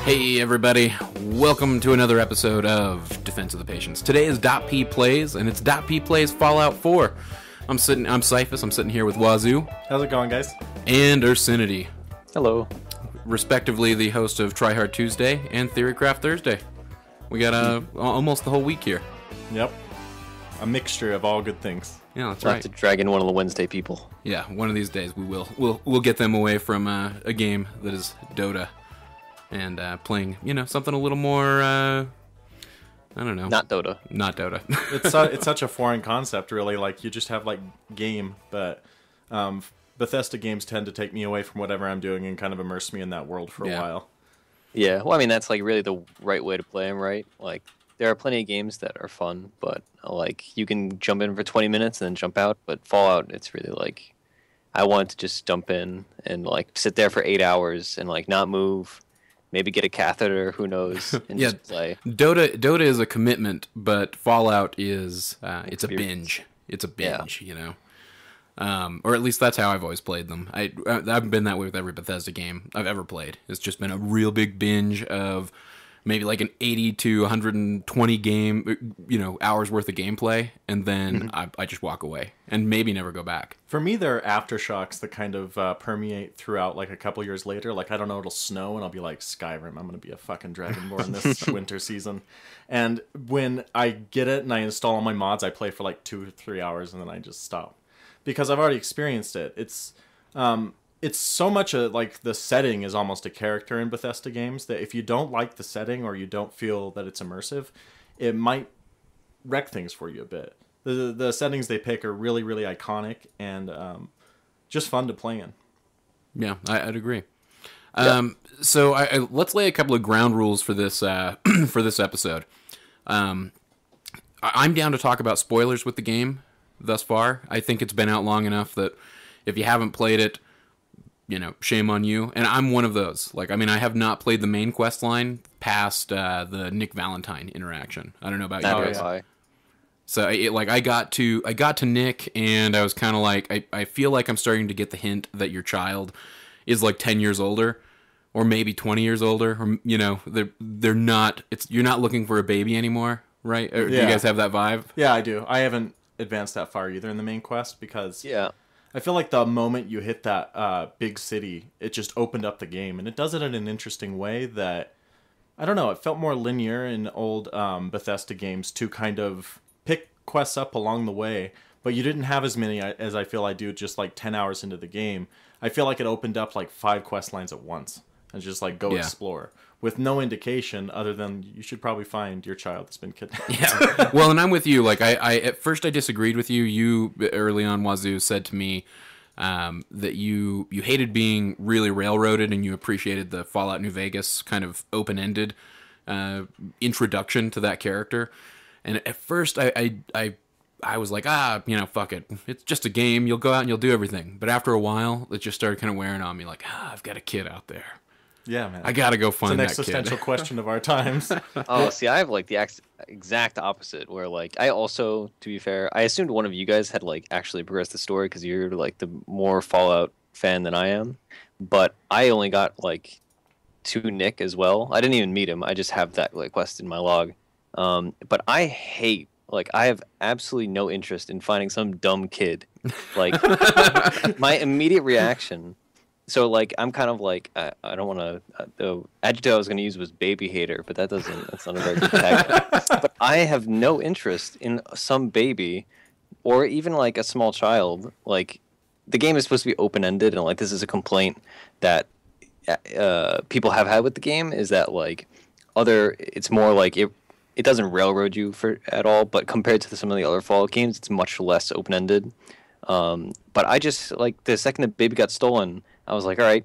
Hey everybody, welcome to another episode of Defense of the Patients. Today is DotP Plays, and it's DotP Plays Fallout 4. I'm Cyphus, I'm sitting here with Wazoo. How's it going, guys? And Ursinity. Hello. Respectively the host of Try Hard Tuesday and Theorycraft Thursday. We got almost the whole week here. Yep. A mixture of all good things. Yeah, that's We'll right. have to drag in one of the Wednesday people. Yeah, one of these days we will. We'll get them away from a game that is Dota. And playing, something a little more, I don't know. Not Dota. Not Dota. It's such a foreign concept, really. Like, you just have, game, but Bethesda games tend to take me away from whatever I'm doing and kind of immerse me in that world for a while. Yeah, well, I mean, that's, really the right way to play them, right? Like, there are plenty of games that are fun, but, you can jump in for 20 minutes and then jump out, but Fallout, it's really, I want to just jump in and, sit there for 8 hours and, not move. Maybe get a catheter, who knows, and just play. Dota is a commitment, but Fallout is it's a binge. It's a binge, or at least that's how I've always played them. I've been that way with every Bethesda game I've ever played. It's just been a real big binge of maybe an 80 to 120 game, hours worth of gameplay, and then I just walk away and maybe never go back. For me, there are aftershocks that kind of permeate throughout, a couple years later. I don't know, it'll snow, and I'll be like, Skyrim, I'm going to be a fucking Dragonborn this winter season. And when I get it and I install all my mods, I play for 2 or 3 hours, and then I just stop. Because I've already experienced it. It's so much the setting is almost a character in Bethesda games that if you don't like the setting or you don't feel that it's immersive, it might wreck things for you a bit. The settings they pick are really, really iconic and just fun to play in. Yeah, I'd agree. So let's lay a couple of ground rules for this for this episode. I'm down to talk about spoilers with the game thus far. I think it's been out long enough that if you haven't played it, shame on you. And I'm one of those. I have not played the main quest line past the Nick Valentine interaction. I don't know about you guys. Yeah. So I got to Nick, and I was kind of I feel like I'm starting to get the hint that your child is 10 years older, or maybe 20 years older, or they're not. You're not looking for a baby anymore, right? Or, do you guys have that vibe? Yeah, I do. I haven't advanced that far either in the main quest because I feel like the moment you hit that big city, it just opened up the game, and it does it in an interesting way that I don't know. It felt more linear in old Bethesda games to kind of pick quests up along the way, but you didn't have as many as I feel I do just 10 hours into the game. I feel like it opened up 5 quest lines at once and just go explore with no indication other than you should probably find your child that's been kidnapped. Yeah. Well, and I'm with you. I at first I disagreed with you. You early on, Wazoo, said to me that you hated being really railroaded and you appreciated the Fallout New Vegas kind of open-ended introduction to that character. And at first, I was like, fuck it. It's just a game. You'll go out and you'll do everything. But after a while, it just started kind of wearing on me. I've got a kid out there. Yeah, man. I gotta go find that kid. It's an existential question of our times. Oh, see, I have the exact opposite. Where I also, to be fair, I assumed one of you guys had actually progressed the story because you're the more Fallout fan than I am. But I only got to Nick as well. I didn't even meet him. I just have that quest in my log. But I hate, I have absolutely no interest in finding some dumb kid. My immediate reaction, so, I'm kind of I don't want to, the adjective I was going to use was baby hater, but that's not a very good tag. But I have no interest in some baby, or even, a small child. The game is supposed to be open-ended, and, this is a complaint that people have had with the game, is that, it's more it doesn't railroad you at all, but compared to some of the other Fallout games, it's much less open-ended. But I just, the second the baby got stolen, I was like, all right,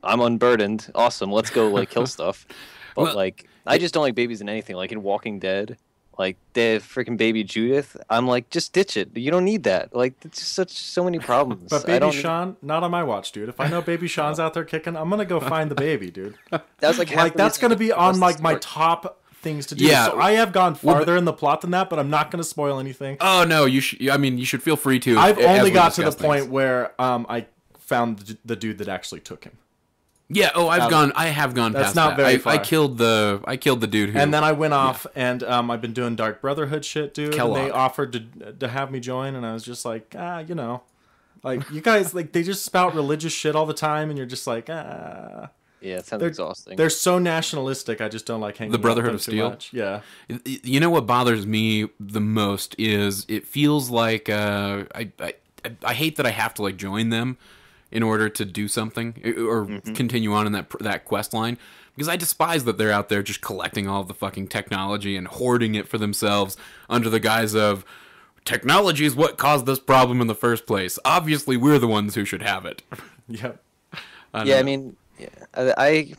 I'm unburdened. Awesome, let's go, kill stuff. But, well, I just don't like babies in anything. In Walking Dead, the freaking baby Judith, I'm just ditch it. You don't need that. It's just so many problems. But baby Sean, not on my watch, dude. If I know baby Sean's out there kicking, I'm going to go find the baby, dude. That's that's going to be on, my top things to do. Yeah. So I have gone farther in the plot than that, but I'm not going to spoil anything. Oh no, you should feel free to. I've only got to the point where I found the dude that actually took him. Yeah. Oh, I have gone That's past not that. very I far. killed the dude who. And then I went off, and I've been doing Dark Brotherhood shit, dude. Kellogg. And they offered to have me join, and I was just like, you know, like you guys, like they just spout religious shit all the time, and you're just like, Yeah, it sounds exhausting. They're so nationalistic. I just don't like hanging. The Brotherhood out of with them Steel? too much. Yeah. You know what bothers me the most is it feels like I hate that I have to like join them in order to do something or continue on in that quest line, because I despise that they're out there just collecting all of the fucking technology and hoarding it for themselves under the guise of technology is what caused this problem in the first place. Obviously, we're the ones who should have it. Yep. I mean, I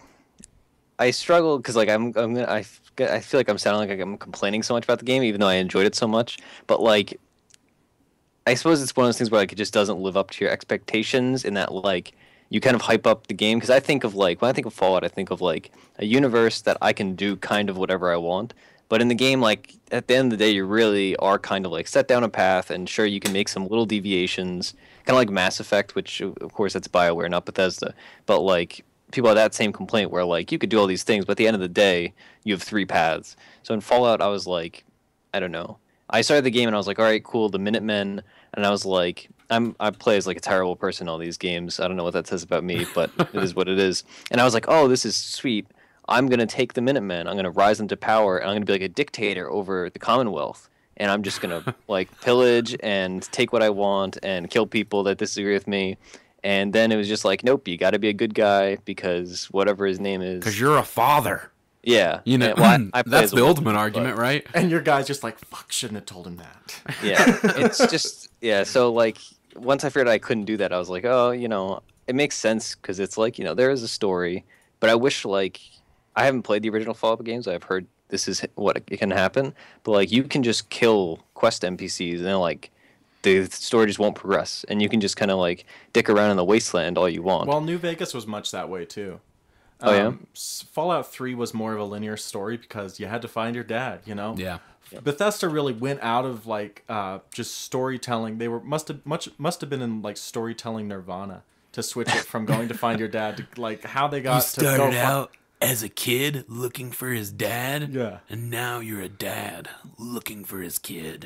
struggle because like I feel like I'm sounding like I'm complaining so much about the game, even though I enjoyed it so much. But like, I suppose it's one of those things where like it just doesn't live up to your expectations, in that like you kind of hype up the game. Because I think of like when I think of Fallout, I think of like a universe that I can do kind of whatever I want. But in the game, like at the end of the day, you really are kind of like set down a path, and sure you can make some little deviations, kind of like Mass Effect, which of course that's BioWare, not Bethesda. But like people have that same complaint where like you could do all these things, but at the end of the day, you have 3 paths. So in Fallout, I was like, I don't know. I started the game and I was like, all right, cool, the Minutemen, and I was like, I play as like a terrible person in all these games. I don't know what that says about me, but it is what it is. And I was like, oh, this is sweet. I'm gonna take the Minutemen. I'm gonna rise them to power, and I'm gonna be like a dictator over the Commonwealth. And I'm just gonna like pillage and take what I want and kill people that disagree with me. And then it was just like, nope, you got to be a good guy because whatever his name is. Because you're a father. Yeah. You know, I that's the ultimate argument, right? And your guy's just like, fuck, shouldn't have told him that. Yeah. It's just, yeah. So, like, once I figured I couldn't do that, I was like, oh, you know, it makes sense because it's like, you know, there is a story. But I wish, like, I haven't played the original Fallout games. I've heard this is what it can happen. But, like, you can just kill quest NPCs and then, like, the story just won't progress. And you can just kind of, like, dick around in the wasteland all you want. Well, New Vegas was much that way, too. Oh, yeah? Fallout 3 was more of a linear story because you had to find your dad, you know? Yeah. Bethesda really went out of like just storytelling. They must have been in like storytelling nirvana to switch it from going to find your dad to like how they got You started out as a kid looking for his dad, yeah, and now you're a dad looking for his kid.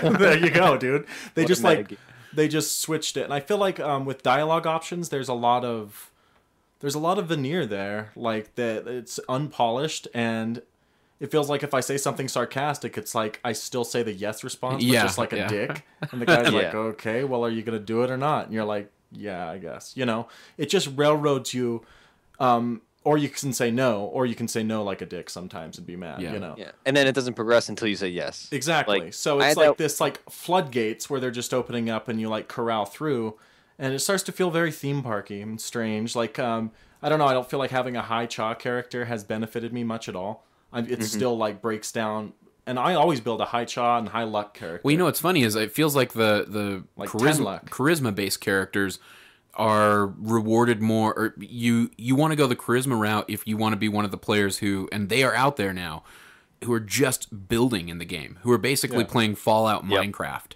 There you go, dude. They just like they just switched it, and I feel like with dialogue options, there's a lot of veneer there, like that it's unpolished, and it feels like if I say something sarcastic, it's like I still say the yes response, but just like a dick. And the guy's like, okay, well, are you going to do it or not? And you're like, yeah, I guess. You know, it just railroads you. Or you can say no, or you can say no like a dick sometimes and be mad, you know? Yeah. And then it doesn't progress until you say yes. Exactly. Like, so it's like this like floodgates where they're just opening up and you like corral through. And it starts to feel very theme parky and strange. Like, I don't know, I don't feel like having a high Cha character has benefited me much at all. It still like breaks down, and I always build a high Cha and high luck character. Well, you know what's funny is it feels like the like charisma based characters are rewarded more, or you want to go the charisma route if you want to be one of the players who, and they are out there now, who are just building in the game, who are basically playing Fallout Minecraft.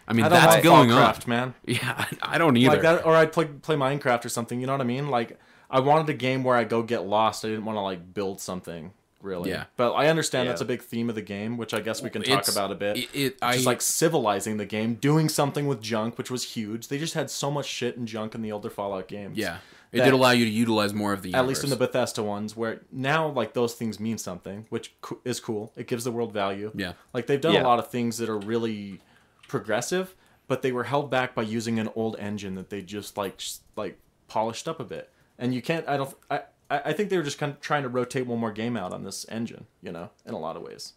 I mean, that's going Minecraft, on, man. Yeah, I don't either. Like that, or I'd play Minecraft or something. You know what I mean? Like I wanted a game where I go get lost. I didn't want to like build something. Really, yeah. But I understand that's a big theme of the game, which I guess we can talk about a bit. Just like civilizing the game, doing something with junk, which was huge. They just had so much shit and junk in the older Fallout games. Yeah, it did allow you to utilize more of the universe. At least in the Bethesda ones, where now like those things mean something, which is cool. It gives the world value. Yeah, like they've done a lot of things that are really progressive, but they were held back by using an old engine that they just like polished up a bit. And you can't. I think they were just kind of trying to rotate one more game out on this engine, you know, in a lot of ways.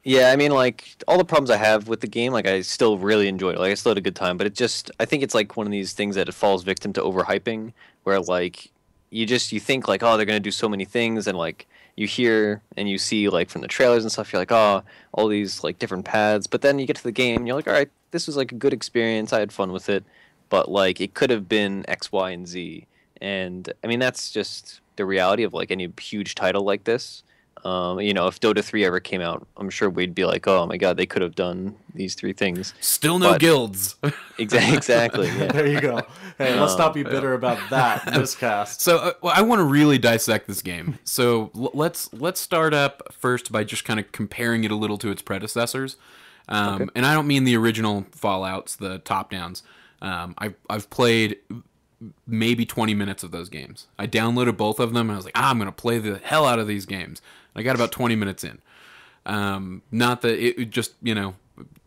Yeah, I mean, like, all the problems I have with the game, like, I still really enjoy it. Like, I still had a good time, but I think it's, like, one of these things that it falls victim to overhyping, where, like, you think, like, oh, they're going to do so many things, and, like, you hear and you see, like, from the trailers and stuff, you're like, oh, all these, like, different paths, but then you get to the game, and you're like, all right, this was, like, a good experience, I had fun with it, but, like, it could have been X, Y, and Z, and, I mean, that's just the reality of like any huge title like this. If Dota 3 ever came out, I'm sure we'd be like, oh my god, they could have done these 3 things. Still no guilds. Exactly. Yeah. There you go. Hey, let's not be bitter about that in this cast. So I want to really dissect this game. So let's start up first by just kind of comparing it a little to its predecessors. And I don't mean the original Fallouts, the top downs. I've played maybe 20 minutes of those games. I downloaded both of them and I was like, I'm going to play the hell out of these games. I got about 20 minutes in. Not that it just, I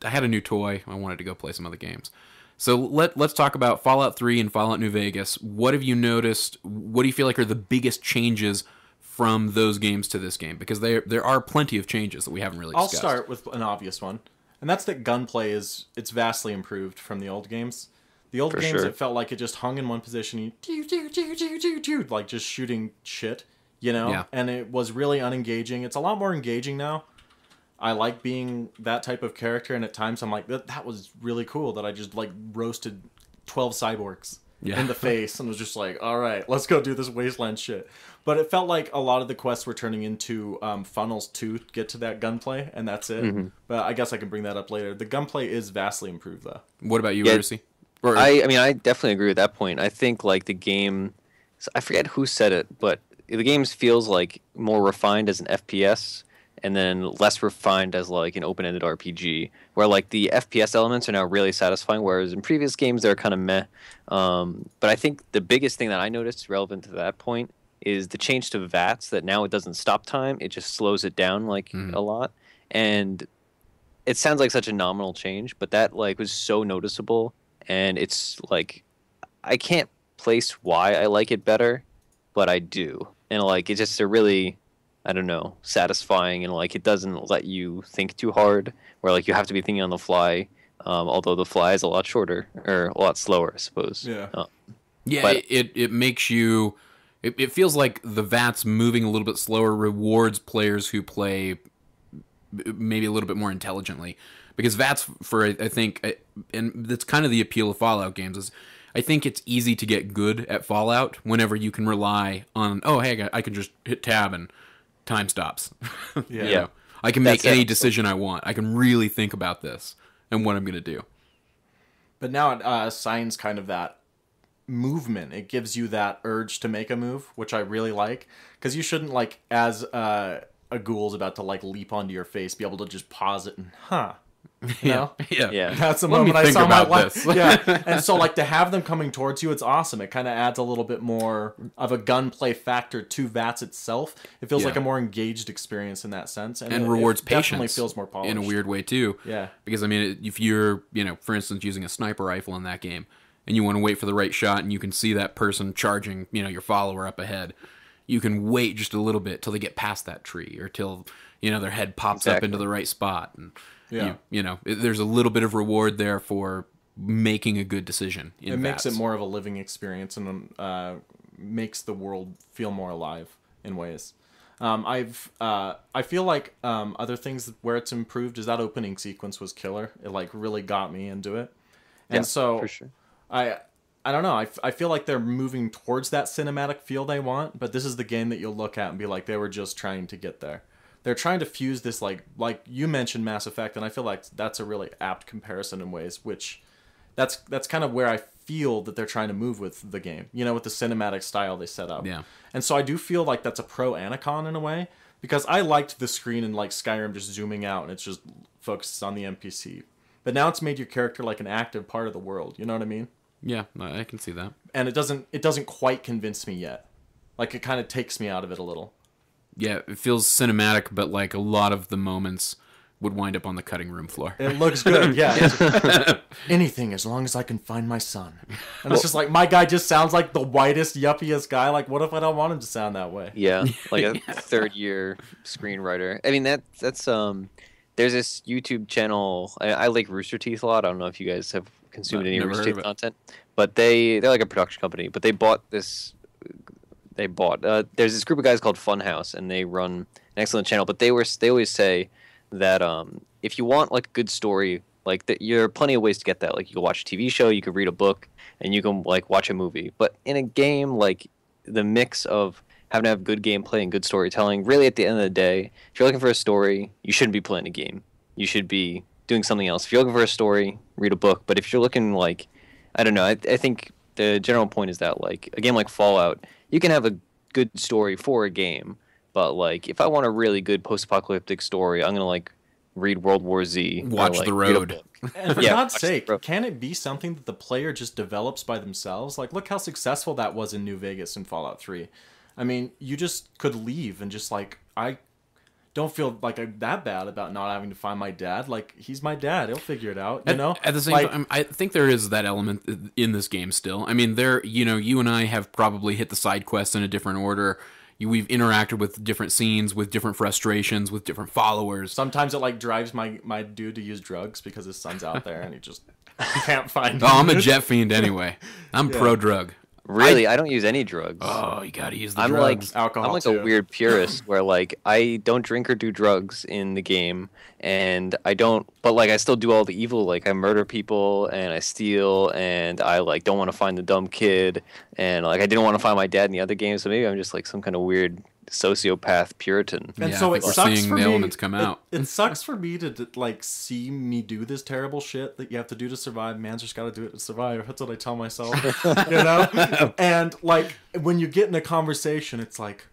had a new toy. I wanted to go play some other games. So let's talk about Fallout 3 and Fallout New Vegas. What have you noticed? What do you feel like are the biggest changes from those games to this game? Because there are plenty of changes that we haven't really discussed. I'll start with an obvious one. And that's that gunplay it's vastly improved from the old games. The old games, it felt like it just hung in one position, like just shooting shit, Yeah. And it was really unengaging. It's a lot more engaging now. I like being that type of character, and at times I'm like, that was really cool that I just like roasted 12 cyborgs in the face and was just like, all right, let's go do this wasteland shit. But it felt like a lot of the quests were turning into funnels to get to that gunplay, and that's it. Mm-hmm. But I guess I can bring that up later. The gunplay is vastly improved, though. What about you, Ursi? I definitely agree with that point. I think like the game, I forget who said it, but the game feels like more refined as an FPS and then less refined as like an open-ended RPG, where like the FPS elements are now really satisfying, whereas in previous games they're kind of meh. But I think the biggest thing that I noticed relevant to that point is the change to VATS, that now it doesn't stop time, it just slows it down like a lot. And it sounds like such a nominal change, but that like was so noticeable. And it's like, I can't place why I like it better, but I do. And like, it's just a really, I don't know, satisfying, and like, it doesn't let you think too hard, where like you have to be thinking on the fly. Although the fly is a lot shorter, or a lot slower, I suppose. Yeah. But it makes you, it feels like the VATS moving a little bit slower rewards players who play maybe a little bit more intelligently. Because VATS, I think, and that's kind of the appeal of Fallout games, is I think it's easy to get good at Fallout whenever you can rely on, I can just hit tab and time stops. Yeah. I can make any decision I want. I can really think about this and what I'm going to do. But now it assigns kind of that movement. It gives you that urge to make a move, which I really like. Because you shouldn't, like, as a ghoul's about to, like, leap onto your face, be able to just pause it and, You know? Yeah. That's the moment I saw my life. Yeah. And so like to have them coming towards you, it's awesome. It kind of adds a little bit more of a gunplay factor to VATS itself. It feels like a more engaged experience in that sense. And rewards patience. Definitely feels more polished. In a weird way too. Yeah. Because I mean, if you're, for instance, using a sniper rifle in that game and you want to wait for the right shot and you can see that person charging, your follower up ahead, you can wait just a little bit till they get past that tree or till, their head pops up into the right spot. And there's a little bit of reward there for making a good decision. It makes it more of a living experience and makes the world feel more alive in ways. I feel like other things where it's improved is that opening sequence was killer. It like really got me into it, and so for sure. I don't know. I feel like they're moving towards that cinematic feel they want, but this is the game that you'll look at and be like, they were just trying to get there. They're trying to fuse this, like you mentioned Mass Effect, and I feel like that's a really apt comparison in ways, which that's kind of where I feel that they're trying to move with the game, with the cinematic style they set up. Yeah. And so I do feel like that's a pro and a con in a way, because I liked the screen in like Skyrim just zooming out and it's just focused on the NPC. But now it's made your character like an active part of the world, you know what I mean? Yeah, I can see that. And it doesn't quite convince me yet. Like it kind of takes me out of it a little. Yeah, it feels cinematic, but like a lot of the moments would wind up on the cutting room floor. It looks good, yeah. Anything as long as I can find my son. And it's just like, my guy just sounds like the whitest, yuppiest guy. Like, what if I don't want him to sound that way? Yeah, like a third-year screenwriter. I mean, that's there's this YouTube channel. I like Rooster Teeth a lot. I don't know if you guys have consumed any Rooster Teeth content, but they're like a production company. But they bought this. There's this group of guys called Funhouse, and they run an excellent channel. But they always say that if you want like a good story, like that, there are plenty of ways to get that. Like you can watch a TV show, you can read a book, and you can like watch a movie. But in a game, like the mix of having to have good gameplay and good storytelling. Really, at the end of the day, if you're looking for a story, you shouldn't be playing a game. You should be doing something else. If you're looking for a story, read a book. But if you're looking like, I don't know, I think the general point is that like a game like Fallout, you can have a good story for a game, but like if I want a really good post-apocalyptic story, I'm gonna like read World War Z, Watch or, like, The read a Road. book. And for Yeah, God's watch The sake, Road. can it be something that the player just develops by themselves? Like, look how successful that was in New Vegas and Fallout 3. I mean, you just could leave and just like, I don't feel like I'm that bad about not having to find my dad. Like, he's my dad. He'll figure it out, you know? At the same like, time, I think there is that element in this game still. I mean, you and I have probably hit the side quests in a different order. We've interacted with different scenes, with different frustrations, with different followers. sometimes it like drives my dude to use drugs because his son's out there and he can't find Oh, I'm a him. jet fiend anyway. I'm pro drug. Really, I don't use any drugs. Oh, you gotta use the I'm drugs. like Alcohol, I'm like too. a weird purist where like I don't drink or do drugs in the game, and I don't, but like I still do all the evil. Like I murder people and I steal and I like don't want to find the dumb kid, and like I didn't want to find my dad in the other game. So maybe I'm just like some kind of weird sociopath Puritan. And Yeah, so I it think we're sucks seeing for the me. elements come out. It sucks for me to like see me do this terrible shit that you have to do to survive. Man's just got to do it to survive. That's what I tell myself, you know. And like when you get in a conversation, it's like,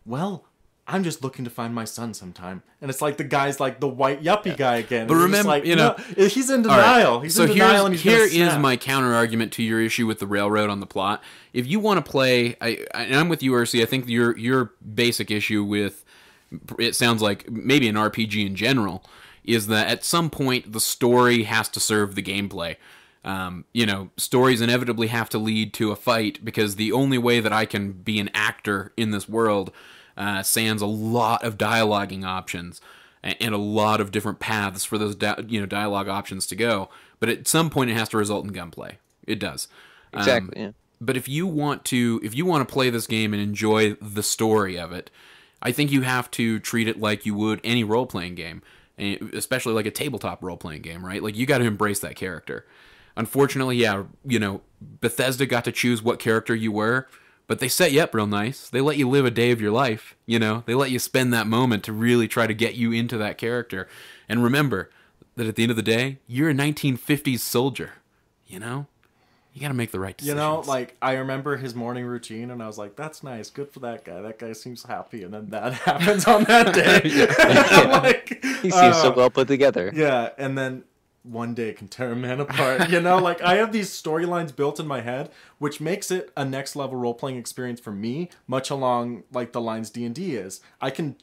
well, I'm just looking to find my son sometime, and it's like the guy's like the white yuppie guy again. But And you're just remember, like, you know- no, he's in All right, denial. He's so in denial, and here he's gonna is snap. my counter argument to your issue with the railroad on the plot. If you want to play, and I'm with you, Ursi. I think your basic issue with it sounds like maybe an RPG in general is that at some point the story has to serve the gameplay. Stories inevitably have to lead to a fight because the only way that I can be an actor in this world sans a lot of dialoguing options and a lot of different paths for those dialogue options to go. But at some point, it has to result in gunplay. It does. Exactly. Yeah. But if you want to play this game and enjoy the story of it, I think you have to treat it like you would any role playing game, especially like a tabletop role playing game, right? Like you got to embrace that character. Unfortunately, yeah, Bethesda got to choose what character you were. But they set you up real nice. They let you live a day of your life, They let you spend that moment to really try to get you into that character. And remember that at the end of the day, you're a 1950s soldier, You got to make the right decisions. Like I remember his morning routine, and I was like, "That's nice, good for that guy. That guy seems happy." And then that happens on that day. Like, He seems so well put together. yeah, and then one day can tear a man apart. Like I have these storylines built in my head, which makes it a next level role playing experience for me, much along like the lines D&D is. I can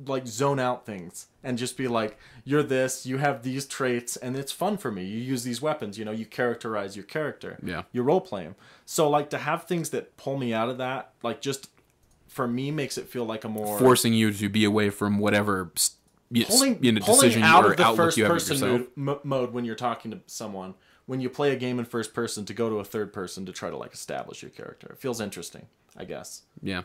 like zone out things and just be like, you're this, you have these traits, and it's fun for me. You use these weapons, you characterize your character. Yeah. You role play him. So like to have things that pull me out of that, like just for me makes it feel like a more forcing you to be away from whatever pulling decision out or of the outlook first you have of person yourself. mode when you're talking to someone. When you play a game in first person, to go to a third person to try to like establish your character. It feels interesting, I guess. Yeah.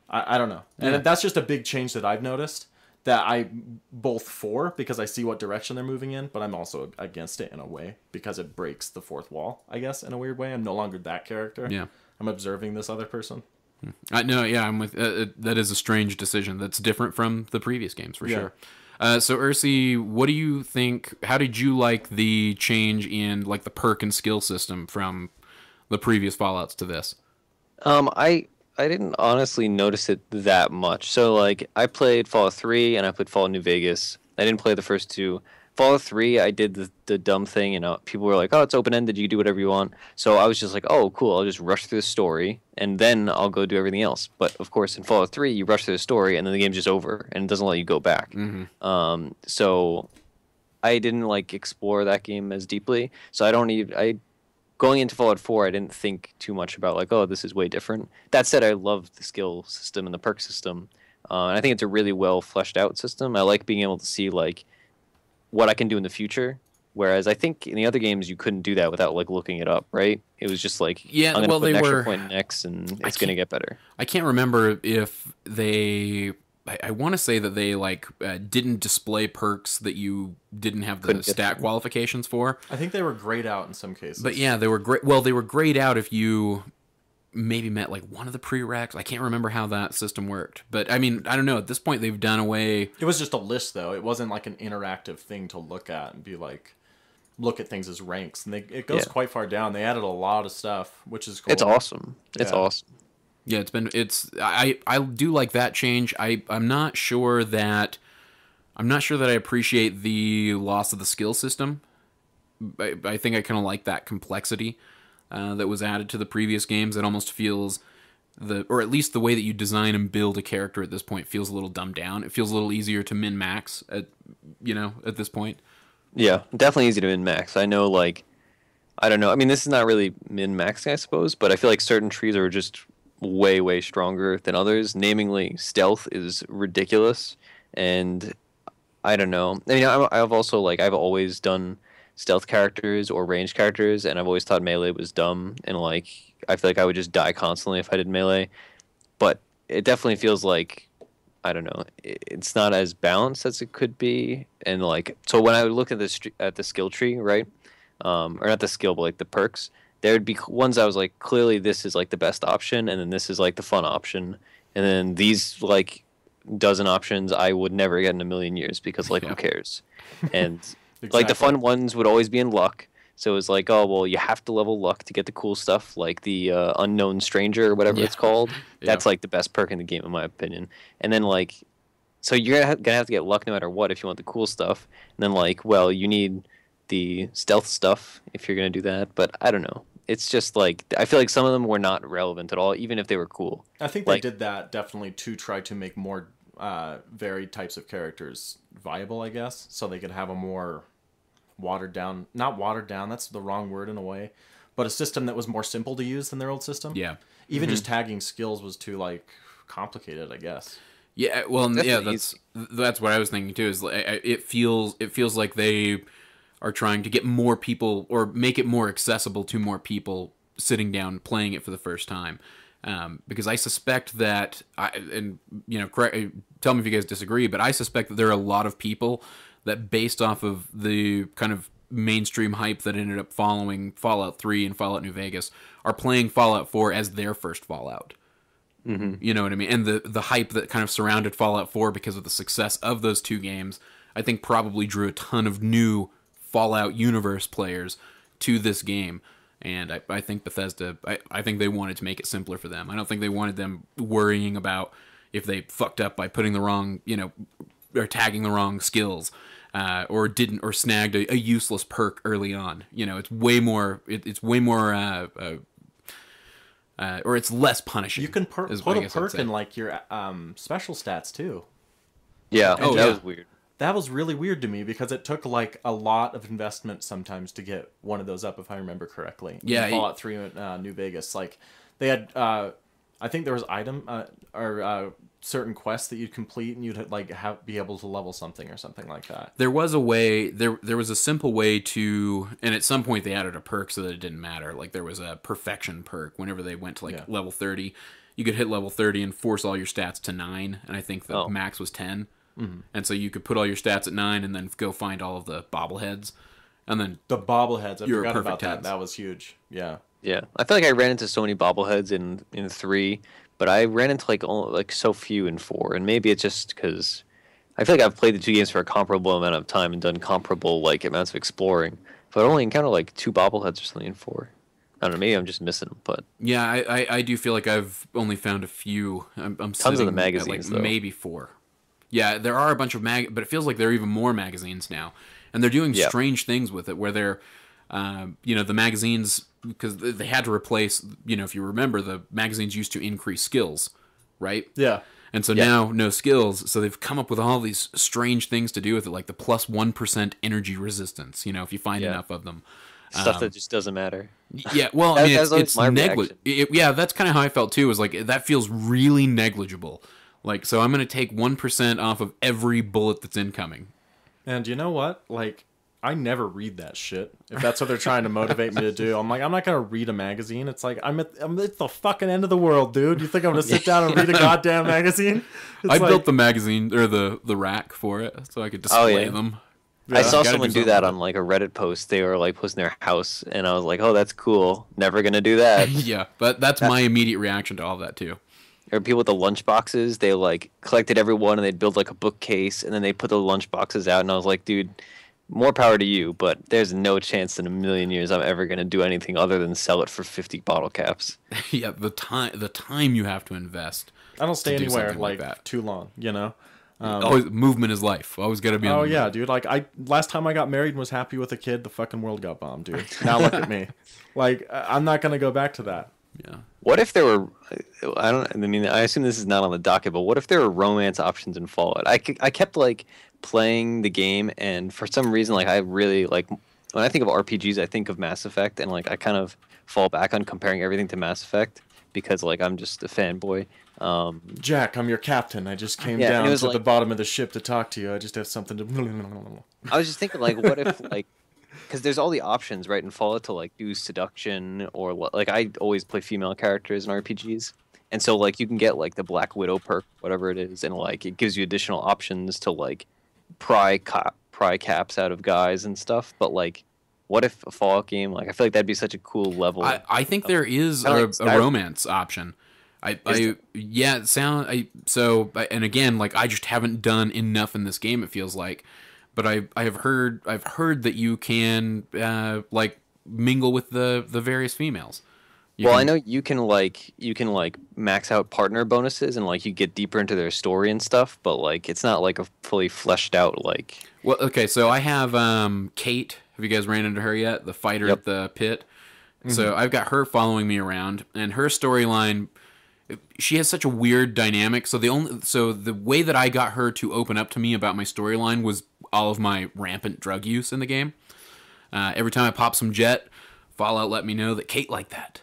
I don't know. And Yeah. that's just a big change that I've noticed that I'm both for because I see what direction they're moving in, but I'm also against it in a way because it breaks the fourth wall, I guess, in a weird way. I'm no longer that character. Yeah. I'm observing this other person. No, yeah, I'm with. That is a strange decision. That's different from the previous games for Yeah. sure. So Ursi, what do you think? How did you like the change in like the perk and skill system from the previous Fallouts to this? I didn't honestly notice it that much. So like I played Fallout 3 and I played Fallout New Vegas. I didn't play the first two. Fallout 3, I did the dumb thing, people were like, "Oh, it's open-ended, you can do whatever you want." So I was just like, "Oh, cool, I'll just rush through the story, and then I'll go do everything else." But, of course, in Fallout 3, you rush through the story, and then the game's just over, and it doesn't let you go back. Mm-hmm. So I didn't, explore that game as deeply, so going into Fallout 4, I didn't think too much about, oh, this is way different. That said, I love the skill system and the perk system, and I think it's a really well fleshed out system. I like being able to see, what I can do in the future. Whereas I think in the other games you couldn't do that without looking it up, right? It was just yeah, I'm gonna put they an extra were point next and it's gonna get better. I can't remember if they. I want to say that they didn't display perks that you didn't have the stat qualifications for. I think they were grayed out in some cases. But yeah, they were great. Well, they were grayed out if you maybe met like one of the prereqs. I can't remember how that system worked, but I mean, I don't know. At this point, they've done away. It was just a list, though. It wasn't like an interactive thing to look at and be like, look at things as ranks. And it goes quite far down. They added a lot of stuff, which is cool. It's awesome. It's awesome. Yeah, I do like that change. I'm not sure that I appreciate the loss of the skill system. I think I kind of like that complexity that was added to the previous games. It almost feels or at least the way that you design and build a character at this point feels a little dumbed down. It feels a little easier to min max at this point. Yeah, definitely easy to min max. I know, like, I don't know. I mean, this is not really min maxing, I suppose, but I feel like certain trees are just way, way stronger than others. Namely, stealth is ridiculous, and I don't know. I mean, I've also I've always done stealth characters or ranged characters, and I've always thought melee was dumb, and I feel like I would just die constantly if I did melee. But it definitely feels like, I don't know, it's not as balanced as it could be. And so when I would look at the skill tree, right, or not the skill, but the perks, there would be ones I was like, clearly this is the best option, and then this is the fun option, and then these dozen options I would never get in a million years because who cares? And exactly. The fun ones would always be in luck. So it was oh, well, you have to level luck to get the cool stuff, like the unknown stranger or whatever it's called. Yeah. That's the best perk in the game, in my opinion. And then so you're gonna have to get luck no matter what if you want the cool stuff. And then well, you need the stealth stuff if you're gonna do that. But I don't know. It's just I feel like some of them were not relevant at all, even if they were cool. I think they did that definitely to try to make more varied types of characters viable, I guess, so they could have a more not watered down, that's the wrong word in a way, but a system that was more simple to use than their old system. Yeah. Even just tagging skills was too complicated, I guess. Yeah, well, that's what I was thinking too, is it feels like they are trying to get more people or make it more accessible to more people sitting down playing it for the first time. Because I suspect that, tell me if you guys disagree, but I suspect that there are a lot of people that, based off of the kind of mainstream hype that ended up following Fallout 3 and Fallout New Vegas, are playing Fallout 4 as their first Fallout. Mm-hmm. You know what I mean? And the hype that kind of surrounded Fallout 4 because of the success of those two games, I think probably drew a ton of new Fallout universe players to this game. And I think Bethesda, I think they wanted to make it simpler for them. I don't think they wanted them worrying about if they fucked up by putting the wrong, or tagging the wrong skills, or snagged a useless perk early on. It's way more, or it's less punishing. You can put a perk in your special stats too. Yeah, that was weird. That was really weird to me because it took a lot of investment sometimes to get one of those up, if I remember correctly. Yeah, Fallout 3 and New Vegas, they had, I think there was certain quests that you'd complete and you'd be able to level something or something like that. There was a way. There was a simple way to, and at some point they added a perk so that it didn't matter. There was a perfection perk whenever they went to level 30. You could hit level 30 and force all your stats to 9, and I think the max was 10. Mm-hmm. And so you could put all your stats at 9 and then go find all of the bobbleheads. And then the bobbleheads, I forgot about that. That was huge. Yeah. Yeah. I feel like I ran into so many bobbleheads in 3, but I ran into so few in 4. And maybe it's just because I feel like I've played the two games for a comparable amount of time and done comparable amounts of exploring. But I only encountered 2 bobbleheads or something in 4. I don't know, maybe I'm just missing them, but yeah, I do feel like I've only found a few. I'm tons of the magazines, though. Maybe 4. Yeah, there are a bunch of but it feels like there are even more magazines now, and they're doing strange things with it. Where they're, the magazines, because they had to replace. If you remember, the magazines used to increase skills, right? Yeah. And so now no skills, so they've come up with all these strange things to do with it, like the plus 1% energy resistance. If you find enough of them. Stuff that just doesn't matter. Yeah, well, I mean, it's negligible. Yeah, that's kind of how I felt too. Was that feels really negligible. So I'm going to take 1% off of every bullet that's incoming. And you know what? I never read that shit. If that's what they're trying to motivate me to do, I'm I'm not going to read a magazine. It's I'm at the fucking end of the world, dude. You think I'm going to sit down and read a goddamn magazine? I built the magazine or the rack for it so I could display them. I saw Gotta someone do do something that with on like a Reddit post. They were like posting their house, and I was like, "Oh, that's cool. Never gonna do that." Yeah, but that's my immediate reaction to all of that too. There were people with the lunch boxes. They like collected everyone, and they'd build like a bookcase, and then they put the lunch boxes out. And I was like, "Dude, more power to you, but there's no chance in a million years I'm ever gonna do anything other than sell it for 50 bottle caps." Yeah, the time you have to invest. I don't stay to do anywhere something like like that. too long, you know. Always movement is life. Always got to be. On Oh the yeah, move. dude. Like last time I got married and was happy with a kid, the fucking world got bombed, dude. Now look at me. Like I'm not gonna go back to that. Yeah. What if there were? I don't. I mean, I assume this is not on the docket, but what if there were romance options in Fallout? I kept like playing the game, and for some reason, like I really like when I think of RPGs, I think of Mass Effect, and like I kind of fall back on comparing everything to Mass Effect because like I'm just a fanboy. Jack, I'm your captain. I just came Yeah, and down it to was the like- bottom of the ship to talk to you. I just have something to. I was just thinking, like, what if, like, because there's all the options, right, in Fallout to, like, do seduction or, like, I always play female characters in RPGs. And so, like, you can get, like, the Black Widow perk, whatever it is, and, like, it gives you additional options to, like, pry caps out of guys and stuff. But, like, what if a Fallout game, like, I feel like that'd be such a cool level. I think there is Kinda a like Skyrim. romance option. Yeah, and again, like I just haven't done enough in this game. It feels like, but I've heard that you can like mingle with the various females. I know you can like max out partner bonuses and like you get deeper into their story and stuff, but like it's not like a fully fleshed out like. Well, okay, so I have Kate. Have you guys ran into her yet? The fighter Yep. at the pit. So I've got her following me around, and her storyline. She has such a weird dynamic. So the way that I got her to open up to me about my storyline was all of my rampant drug use in the game. Every time I pop some jet, Fallout let me know that Kate liked that.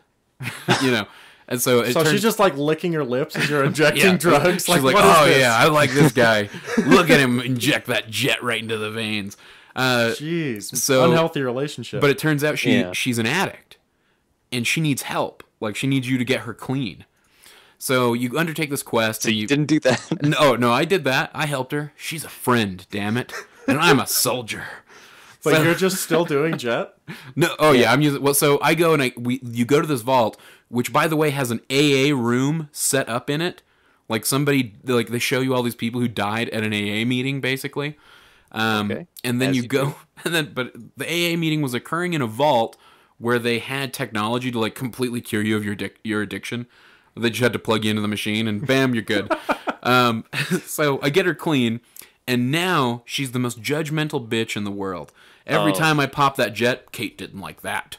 You know, and so She's just like licking her lips as you're injecting drugs. She's like, what is oh this? yeah, I like this guy. Look at him inject that jet right into the veins. Jeez, so- unhealthy relationship. But it turns out Yeah. she's an addict, and she needs help. Like she needs you to get her clean. So you undertake this quest. So and you didn't do that. No, I did that. I helped her. She's a friend, damn it, and I'm a soldier. but so- you're just still doing jet. No, oh yeah, I'm using. Well, so I go and you go to this vault, which by the way has an AA room set up in it. Like somebody, like they show you all these people who died at an AA meeting, basically. Okay. And then As you you go, do. but the AA meeting was occurring in a vault where they had technology to like completely cure you of your addiction. They just had to plug you into the machine and bam, you're good. So I get her clean, and now she's the most judgmental bitch in the world. Every time I pop that jet, Kate didn't like that.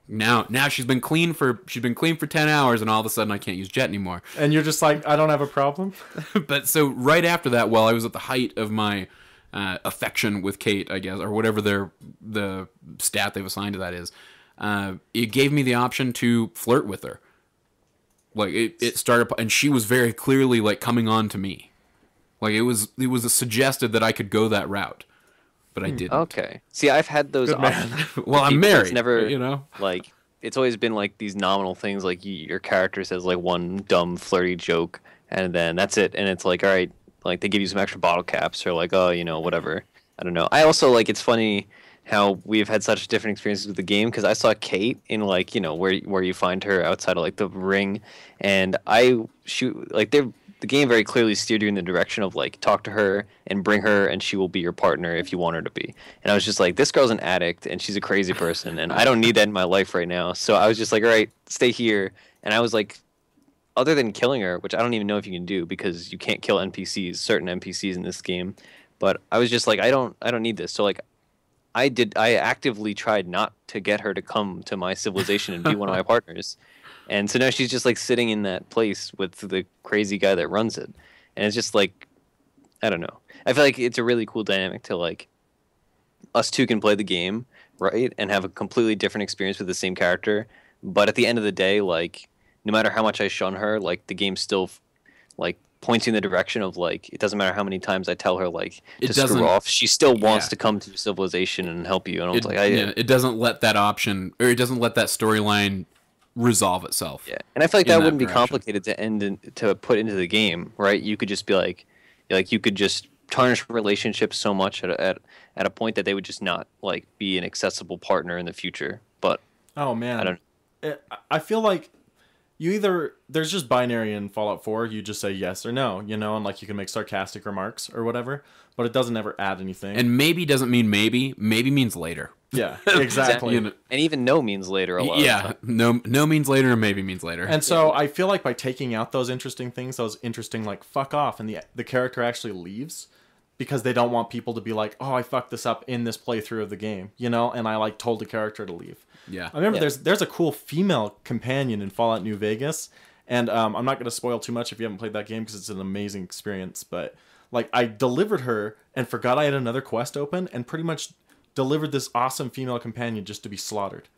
Now she's been clean for 10 hours, and all of a sudden I can't use jet anymore. And you're just like, I don't have a problem. But so right after that, while I was at the height of my affection with Kate, I guess, or whatever the stat they've assigned to that is, it gave me the option to flirt with her. Like it started, and she was very clearly like coming on to me. Like it was suggested that I could go that route, but I didn't. Okay. See, I've had those Good man. options. Well, I'm People, it's married. never, you know. like it's always been like these nominal things, like your character says like one dumb flirty joke, and then that's it. And it's like, all right, like they give you some extra bottle caps, or like, oh, you know, whatever. I don't know. I also like it's funny how we've had such different experiences with the game because I saw Kate in like, you know, where you find her outside of like the ring, and the game very clearly steered you in the direction of like talk to her and bring her and she will be your partner if you want her to be. And I was just like, this girl's an addict and she's a crazy person and I don't need that in my life right now. So I was just like, all right, stay here. And I was like, other than killing her, which I don't even know if you can do because you can't kill certain NPCs in this game. But I was just like, I don't need this. So like I actively tried not to get her to come to my civilization and be one of my partners. And so now she's just like sitting in that place with the crazy guy that runs it. And it's just like, I don't know. I feel like it's a really cool dynamic to like us two can play the game, right? And have a completely different experience with the same character. But at the end of the day, like no matter how much I shun her, like the game still like points you in the direction of like it doesn't matter how many times I tell her like to screw off, she still wants to come to your civilization and help you. And I was like, it doesn't let that option, or it doesn't let that storyline resolve itself. Yeah, and I feel like in that that wouldn't be direction. complicated to to put into the game, right? You could just be like you could just tarnish relationships so much at a point that they would just not like be an accessible partner in the future. But Oh man, I don't. I feel like there's just binary in Fallout 4. You just say yes or no, and like you can make sarcastic remarks or whatever, but it doesn't ever add anything. And maybe doesn't mean maybe. Maybe means later. Yeah, exactly. And even no means later a lot. Yeah, Of the time. no means later, and maybe means later. And so I feel like by taking out those interesting things, those interesting like fuck off, and the character actually leaves because they don't want people to be like, oh, I fucked this up in this playthrough of the game, and I like told the character to leave. Yeah. I remember there's a cool female companion in Fallout New Vegas, and I'm not going to spoil too much if you haven't played that game because it's an amazing experience. But like I delivered her and forgot I had another quest open, and pretty much delivered this awesome female companion just to be slaughtered.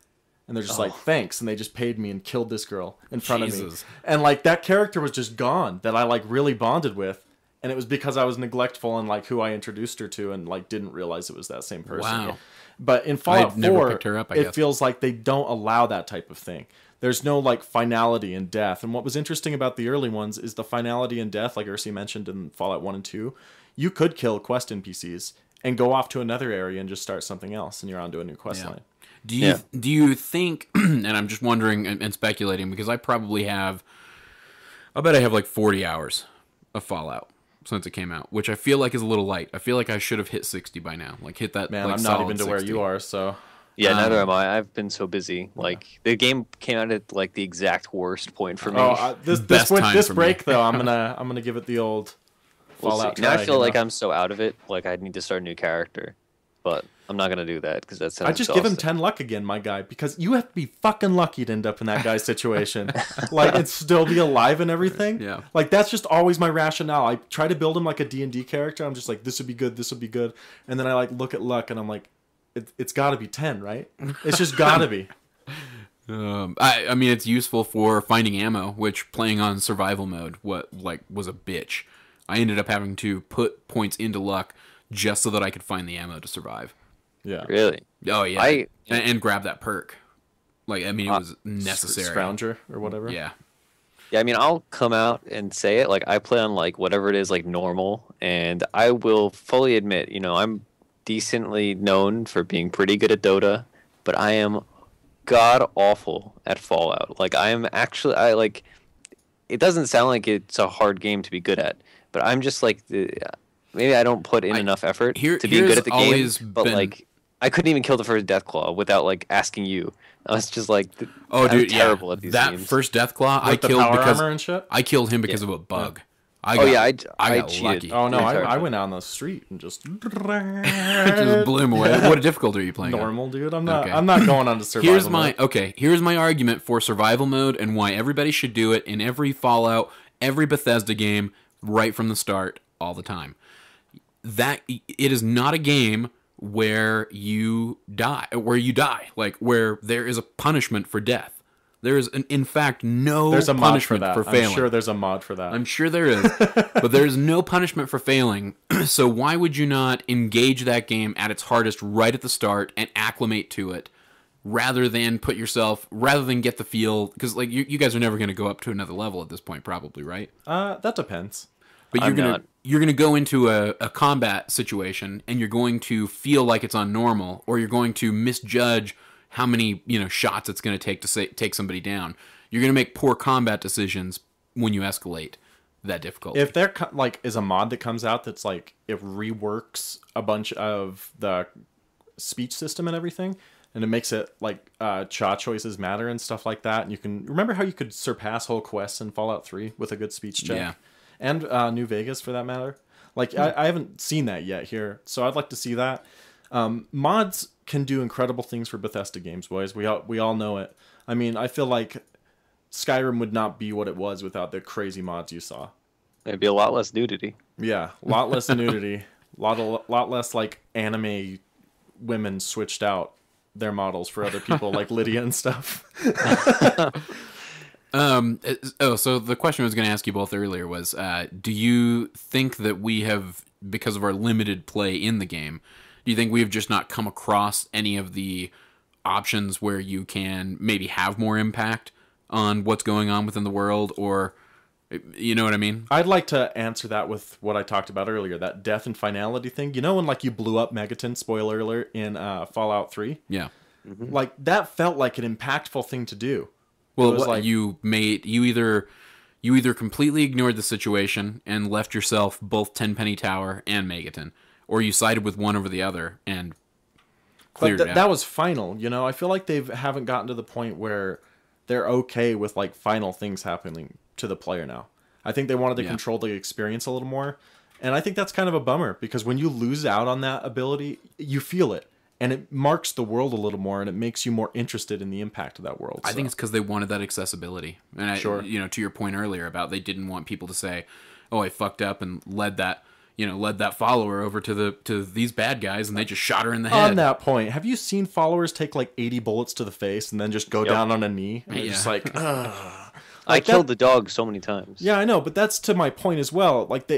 And they're just like, thanks, and they just paid me and killed this girl in front of me. And like that character was just gone that I like really bonded with. And it was because I was neglectful and like who I introduced her to and like didn't realize it was that same person. Wow. But in Fallout 4, never picked her up, I guess. It feels like they don't allow that type of thing. There's no like finality in death. And what was interesting about the early ones is the finality in death, like Ursi mentioned in Fallout 1 and 2. You could kill quest NPCs and go off to another area and just start something else, and you're onto a new quest line. Do you think, and I'm just wondering and speculating, because I bet I have like 40 hours of Fallout since it came out, which I feel like is a little light. I feel like I should have hit 60 by now. Like hit that. Man, like, I'm not even to 60. where you are, so. Yeah, neither am I. I've been so busy. Like the game came out at like the exact worst point for me. This break though, I'm gonna give it the old Fallout. Now I feel like I'm so out of it. Like I need to start a new character, but I'm not gonna do that because that's. I just give him 10 luck again, my guy, because you have to be fucking lucky to end up in that guy's situation. Like and still be alive and everything. Yeah. Like that's just always my rationale. I try to build him like a D&D character. I'm just like, this would be good, this would be good, and then I like look at luck and I'm like, it's got to be 10, right? It's just got to be. I mean, it's useful for finding ammo, which playing on survival mode was a bitch. I ended up having to put points into luck just so that I could find the ammo to survive. Yeah. Really? Oh yeah. And grab that perk. Like I mean, it was necessary. Scrounger or whatever. Yeah. Yeah, I mean, I'll come out and say it. Like I play on like whatever it is, like normal, and I will fully admit, I'm decently known for being pretty good at Dota, but I am god awful at Fallout. Like I like. It doesn't sound like it's a hard game to be good at, but I'm just like maybe I don't put in enough effort to be good at the game. But like I couldn't even kill the first Deathclaw without like asking you. I was just like, I'm terrible at these games. That first Deathclaw I killed because I killed him because of a bug. I got cheated. lucky. Oh no, I went out on the street and just just blew him away. What difficulty are you playing? Normal, on? Dude. I'm not going on to survival mode. Here's my argument for survival mode and why everybody should do it in every Fallout, every Bethesda game, right from the start, all the time. That it is not a game where you die, like where there is a punishment for death. There is, in fact, no punishment for failing. I'm sure there's a mod for that. I'm sure there is, but there is no punishment for failing. So why would you not engage that game at its hardest right at the start and acclimate to it, rather than get the feel? Because like you guys are never going to go up to another level at this point, probably, right? That depends. But you're gonna go into a combat situation and you're going to feel like it's on normal, or you're going to misjudge how many shots it's going to take somebody down. You're going to make poor combat decisions when you escalate that difficulty. If there is a mod that comes out that's like it reworks a bunch of the speech system and everything, and it makes it like cha choices matter and stuff like that, and you can remember how you could surpass whole quests in Fallout 3 with a good speech check. Yeah. And New Vegas for that matter. Like I haven't seen that yet here, so I'd like to see that. Mods can do incredible things for Bethesda games, boys. We all know it. I mean, I feel like Skyrim would not be what it was without the crazy mods you saw. It'd be a lot less nudity. Yeah, a lot less nudity. Lot less like anime women switched out their models for other people like Lydia and stuff. So the question I was going to ask you both earlier was, do you think that we have, because of our limited play in the game, do you think we have just not come across any of the options where you can maybe have more impact on what's going on within the world, or You know what I mean? I'd like to answer that with what I talked about earlier, that death and finality thing. You know when like you blew up Megaton, spoiler alert, in Fallout 3? Yeah. Like that felt like an impactful thing to do. Well, It was like, you either completely ignored the situation and left yourself both Tenpenny Tower and Megaton, or you sided with one over the other and cleared it out. that was final, you know? I feel like they haven't gotten to the point where they're okay with like final things happening to the player now. I think they wanted to control the experience a little more. And I think that's kind of a bummer because when you lose out on that ability, you feel it. And it marks the world a little more, and it makes you more interested in the impact of that world. I think it's because they wanted that accessibility. And Sure. To your point earlier about they didn't want people to say, "Oh, I fucked up and led that follower over to these bad guys, and they just shot her in the head." On that point, have you seen followers take like 80 bullets to the face and then just go down on a knee? And they're just like, ugh. I killed the dog so many times. Yeah, I know, but that's to my point as well. Like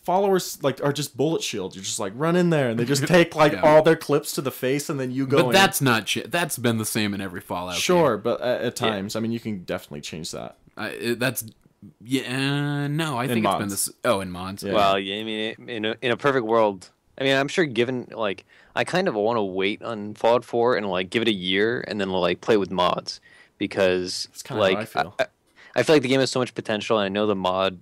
followers like are just bullet shields. You're just like run in there, and they just take like all their clips to the face, and then you go. But that's not shit. That's been the same in every Fallout. Sure, game. but at times, I mean, you can definitely change that. No, I think it's been this. Oh, in mods. Yeah. Well, yeah, I mean, in a perfect world, I mean, I'm sure given like I kind of want to wait on Fallout 4 and like give it a year and then like play with mods because That's kind of like how I feel. I feel like the game has so much potential, and I know the mod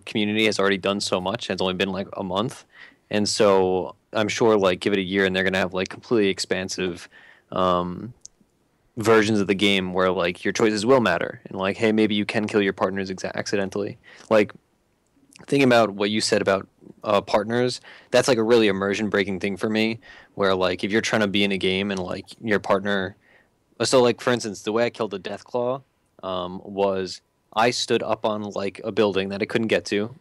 community has already done so much, and it's only been like a month, and so I'm sure like give it a year, and they're gonna have like completely expansive versions of the game where like your choices will matter, and like hey, maybe you can kill your partners accidentally. Like thinking about what you said about partners, that's like a really immersion breaking thing for me, where like if you're trying to be in a game and like your partner, so like for instance, the way I killed the Deathclaw. Was I stood up on like a building that I couldn't get to,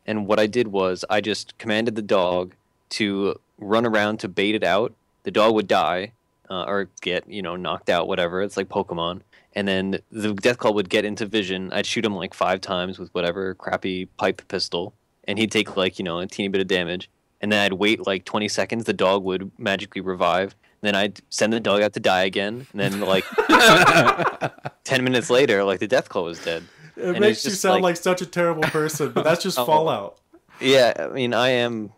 and what I did was I just commanded the dog to run around to bait it out. The dog would die or get knocked out, whatever. It's like Pokemon, and then the Deathclaw would get into vision. I'd shoot him like 5 times with whatever crappy pipe pistol, and he'd take like a teeny bit of damage. And then I'd wait like 20 seconds. The dog would magically revive. Then I'd send the dog out to die again. And then like 10 minutes later, like the Deathclaw was dead. It makes you sound like such a terrible person, but that's just Fallout. Yeah, I mean, I am.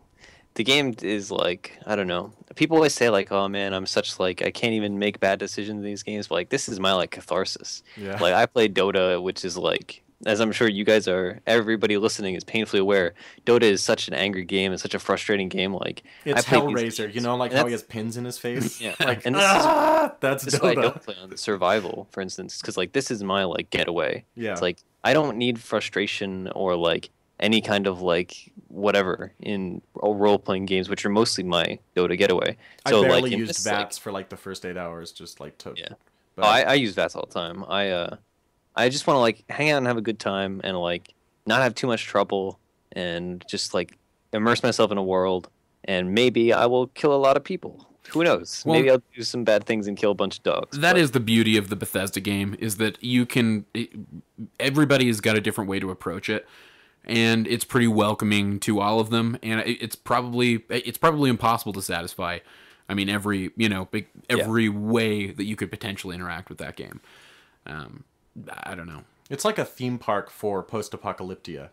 The game is like, I don't know. People always say like, oh man, I'm such like, I can't even make bad decisions in these games. But like, this is my like catharsis. Yeah. Like I play Dota, which is like, as I'm sure you guys are, everybody listening is painfully aware, Dota is such an angry game and such a frustrating game. Like it's Hellraiser, like how he has pins in his face. Yeah, like and that's this is Dota. why I don't play on survival, for instance, because like this is my like getaway. Yeah, it's like I don't need frustration or like any kind of like whatever in role playing games, which are mostly my Dota getaway. So I barely like used VATS for like the first 8 hours, just like to. Yeah, but... I use VATS all the time. I just want to like hang out and have a good time and like not have too much trouble and just like immerse myself in a world, and maybe I will kill a lot of people. Who knows? Well, maybe I'll do some bad things and kill a bunch of dogs. That is the beauty of the Bethesda game, is that everybody has got a different way to approach it, and it's pretty welcoming to all of them, and it's probably impossible to satisfy. I mean, every way that you could potentially interact with that game. I don't know. It's like a theme park for post-apocalyptia,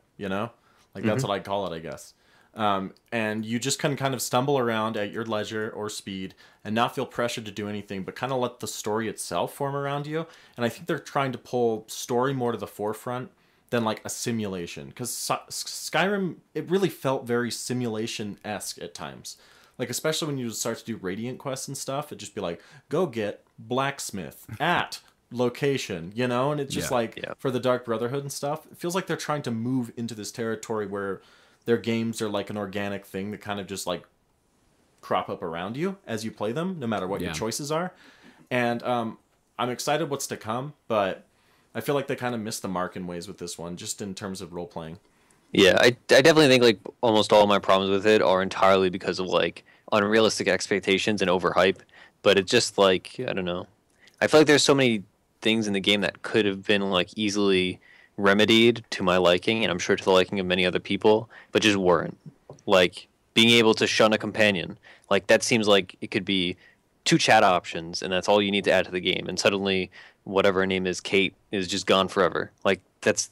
Like that's what I call it, I guess. And you just can kind of stumble around at your leisure or speed and not feel pressured to do anything, but kind of let the story itself form around you. And I think they're trying to pull story more to the forefront than like a simulation. Because Skyrim, it really felt very simulation-esque at times. Like, especially when you start to do Radiant quests and stuff, it'd just be like, go get blacksmith at... location, and it's just for the Dark Brotherhood and stuff, it feels like they're trying to move into this territory where their games are like an organic thing that kind of just like crop up around you as you play them, no matter what your choices are. And I'm excited what's to come, but I feel like they kind of missed the mark in ways with this one, just in terms of role playing. Yeah, I definitely think like almost all my problems with it are entirely because of like unrealistic expectations and overhype, but it's just like, I don't know. I feel like there's so many things in the game that could have been like easily remedied to my liking, and I'm sure to the liking of many other people, but just weren't. Like being able to shun a companion, like that seems like it could be 2 chat options, and that's all you need to add to the game, and suddenly whatever her name is, Kate, is just gone forever. Like that's,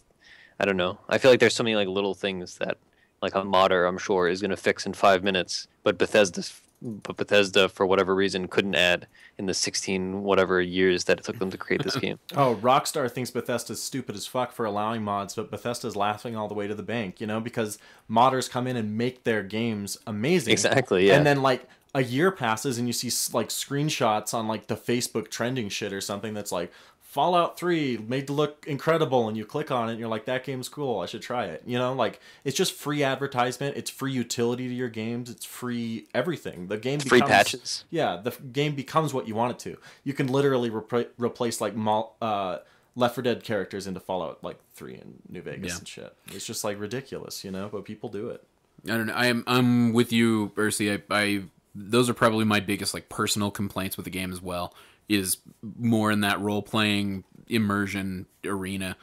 I don't know. I feel like there's so many like little things that like a modder, I'm sure, is going to fix in 5 minutes, but Bethesda for whatever reason couldn't add in the 16 whatever years that it took them to create this game. Oh, Rockstar thinks Bethesda's stupid as fuck for allowing mods, but Bethesda's laughing all the way to the bank, because modders come in and make their games amazing. Exactly, yeah. And then like a year passes and you see like screenshots on like the Facebook trending shit or something that's like Fallout 3 made to look incredible, and you click on it and you're like, that game's cool, I should try it. Like it's just free advertisement, it's free utility to your games, it's free everything. The game free becomes, patches. Yeah, the game becomes what you want it to. You can literally replace like Left 4 Dead characters into Fallout like 3 in New Vegas and shit. It's just like ridiculous, but people do it. I don't know. I'm with you, Ursi. I those are probably my biggest like personal complaints with the game as well. Is more in that role playing immersion arena.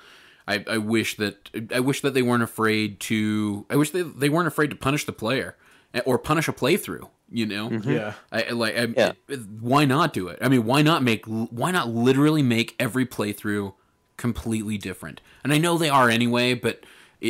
I wish that they weren't afraid to. I wish they weren't afraid to punish the player or punish a playthrough. Mm-hmm. Yeah. Why not do it? I mean, why not literally make every playthrough completely different? And I know they are anyway, but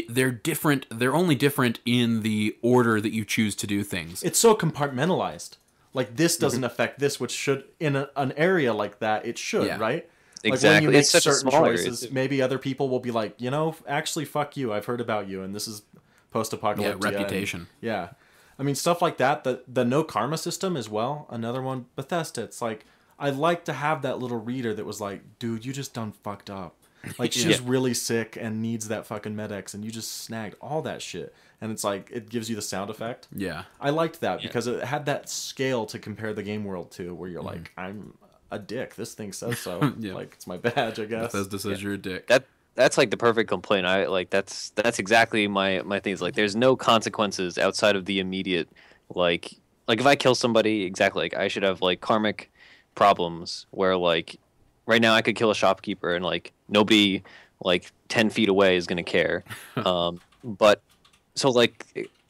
they're different. They're only different in the order that you choose to do things. It's so compartmentalized. Like, this doesn't affect this, which should, in an area like that, it should, right? Exactly. Like, when you make it's such certain a small choices, area. maybe other people will be like, actually, fuck you, I've heard about you, and this is post-apocalyptic. Yeah, reputation. Yeah. I mean, stuff like that, the no karma system as well, another one, Bethesda, it's like, I'd like to have that little reader that was like, dude, you just done fucked up. Like, she's really sick and needs that fucking Med-X, and you just snagged all that shit. And it's like, it gives you the sound effect. Yeah. I liked that because it had that scale to compare the game world to, where you're like, I'm a dick. This thing says so. Like, it's my badge, I guess. Bethesda says you're a dick. That's like the perfect complaint. I like that's exactly my thing. Is like there's no consequences outside of the immediate like if I kill somebody, exactly, like I should have like karmic problems where like right now I could kill a shopkeeper and like nobody like 10 feet away is gonna care. But so like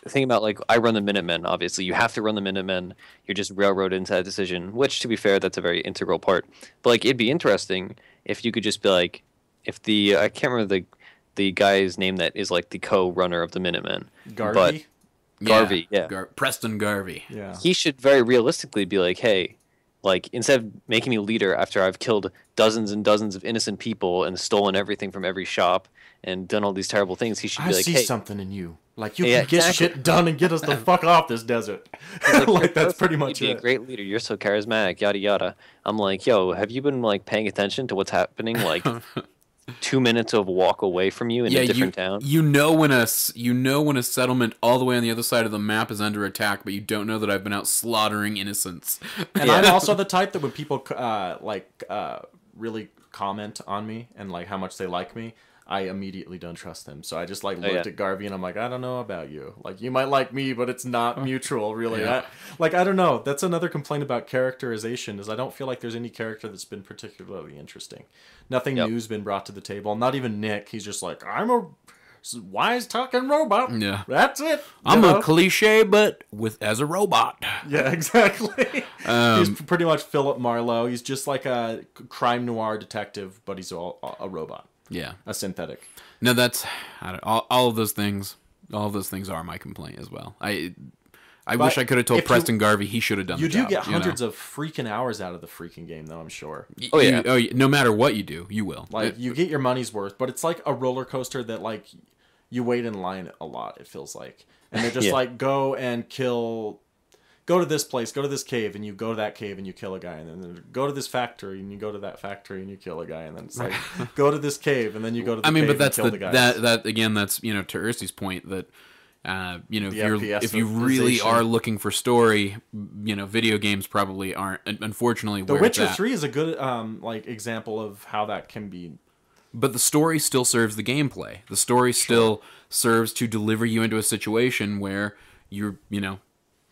think about like I run the Minutemen. Obviously, you have to run the Minutemen. You're just railroaded into that decision. Which, to be fair, that's a very integral part. But like it'd be interesting if you could just be like, if the I can't remember the guy's name that is like the co-runner of the Minutemen. Garvey? Garvey, yeah. Preston Garvey. Yeah. He should very realistically be like, hey, like instead of making me leader after I've killed dozens and dozens of innocent people and stolen everything from every shop and done all these terrible things, he should be like, hey, I see something in you. Like, you can get shit done and get us the fuck off this desert. Like that's pretty much you'd be a great leader. You're so charismatic, yada yada. I'm like, yo, have you been like paying attention to what's happening? Like 2 minutes of walk away from you in a different town. You know when a settlement all the way on the other side of the map is under attack, but you don't know that I've been out slaughtering innocents. And I'm also the type that when people really comment on me and like how much they like me, I immediately don't trust them. So I just like looked at Garvey and I'm like, I don't know about you. Like, you might like me, but it's not mutual, really. Yeah. I don't know. That's another complaint about characterization is I don't feel like there's any character that's been particularly interesting. Nothing new's been brought to the table. Not even Nick. He's just like, I'm a wise talking robot. Yeah. That's it. I'm a cliche, but as a robot. Yeah, exactly. He's pretty much Philip Marlowe. He's just like a crime noir detective, but he's a robot. Yeah, a synthetic. No, that's all of those things. All of those things are my complaint as well. I wish I could have told Preston Garvey he should have done. You the do job, get hundreds of freaking hours out of the freaking game, though. I'm sure. No matter what you do, you will. Like you get your money's worth, but it's like a roller coaster that like you wait in line a lot. It feels like, and they're just like go to this place, go to this cave, and you go to that cave and you kill a guy, and then go to this factory and you go to that factory and you kill a guy, and then it's like go to this cave and then you go to the cave but that's and kill the guy. That again, that's to Ursi's point that if you really are looking for story, video games probably aren't. Unfortunately, The Witcher 3 is a good example of how that can be. But the story still serves the gameplay. The story still serves to deliver you into a situation where you're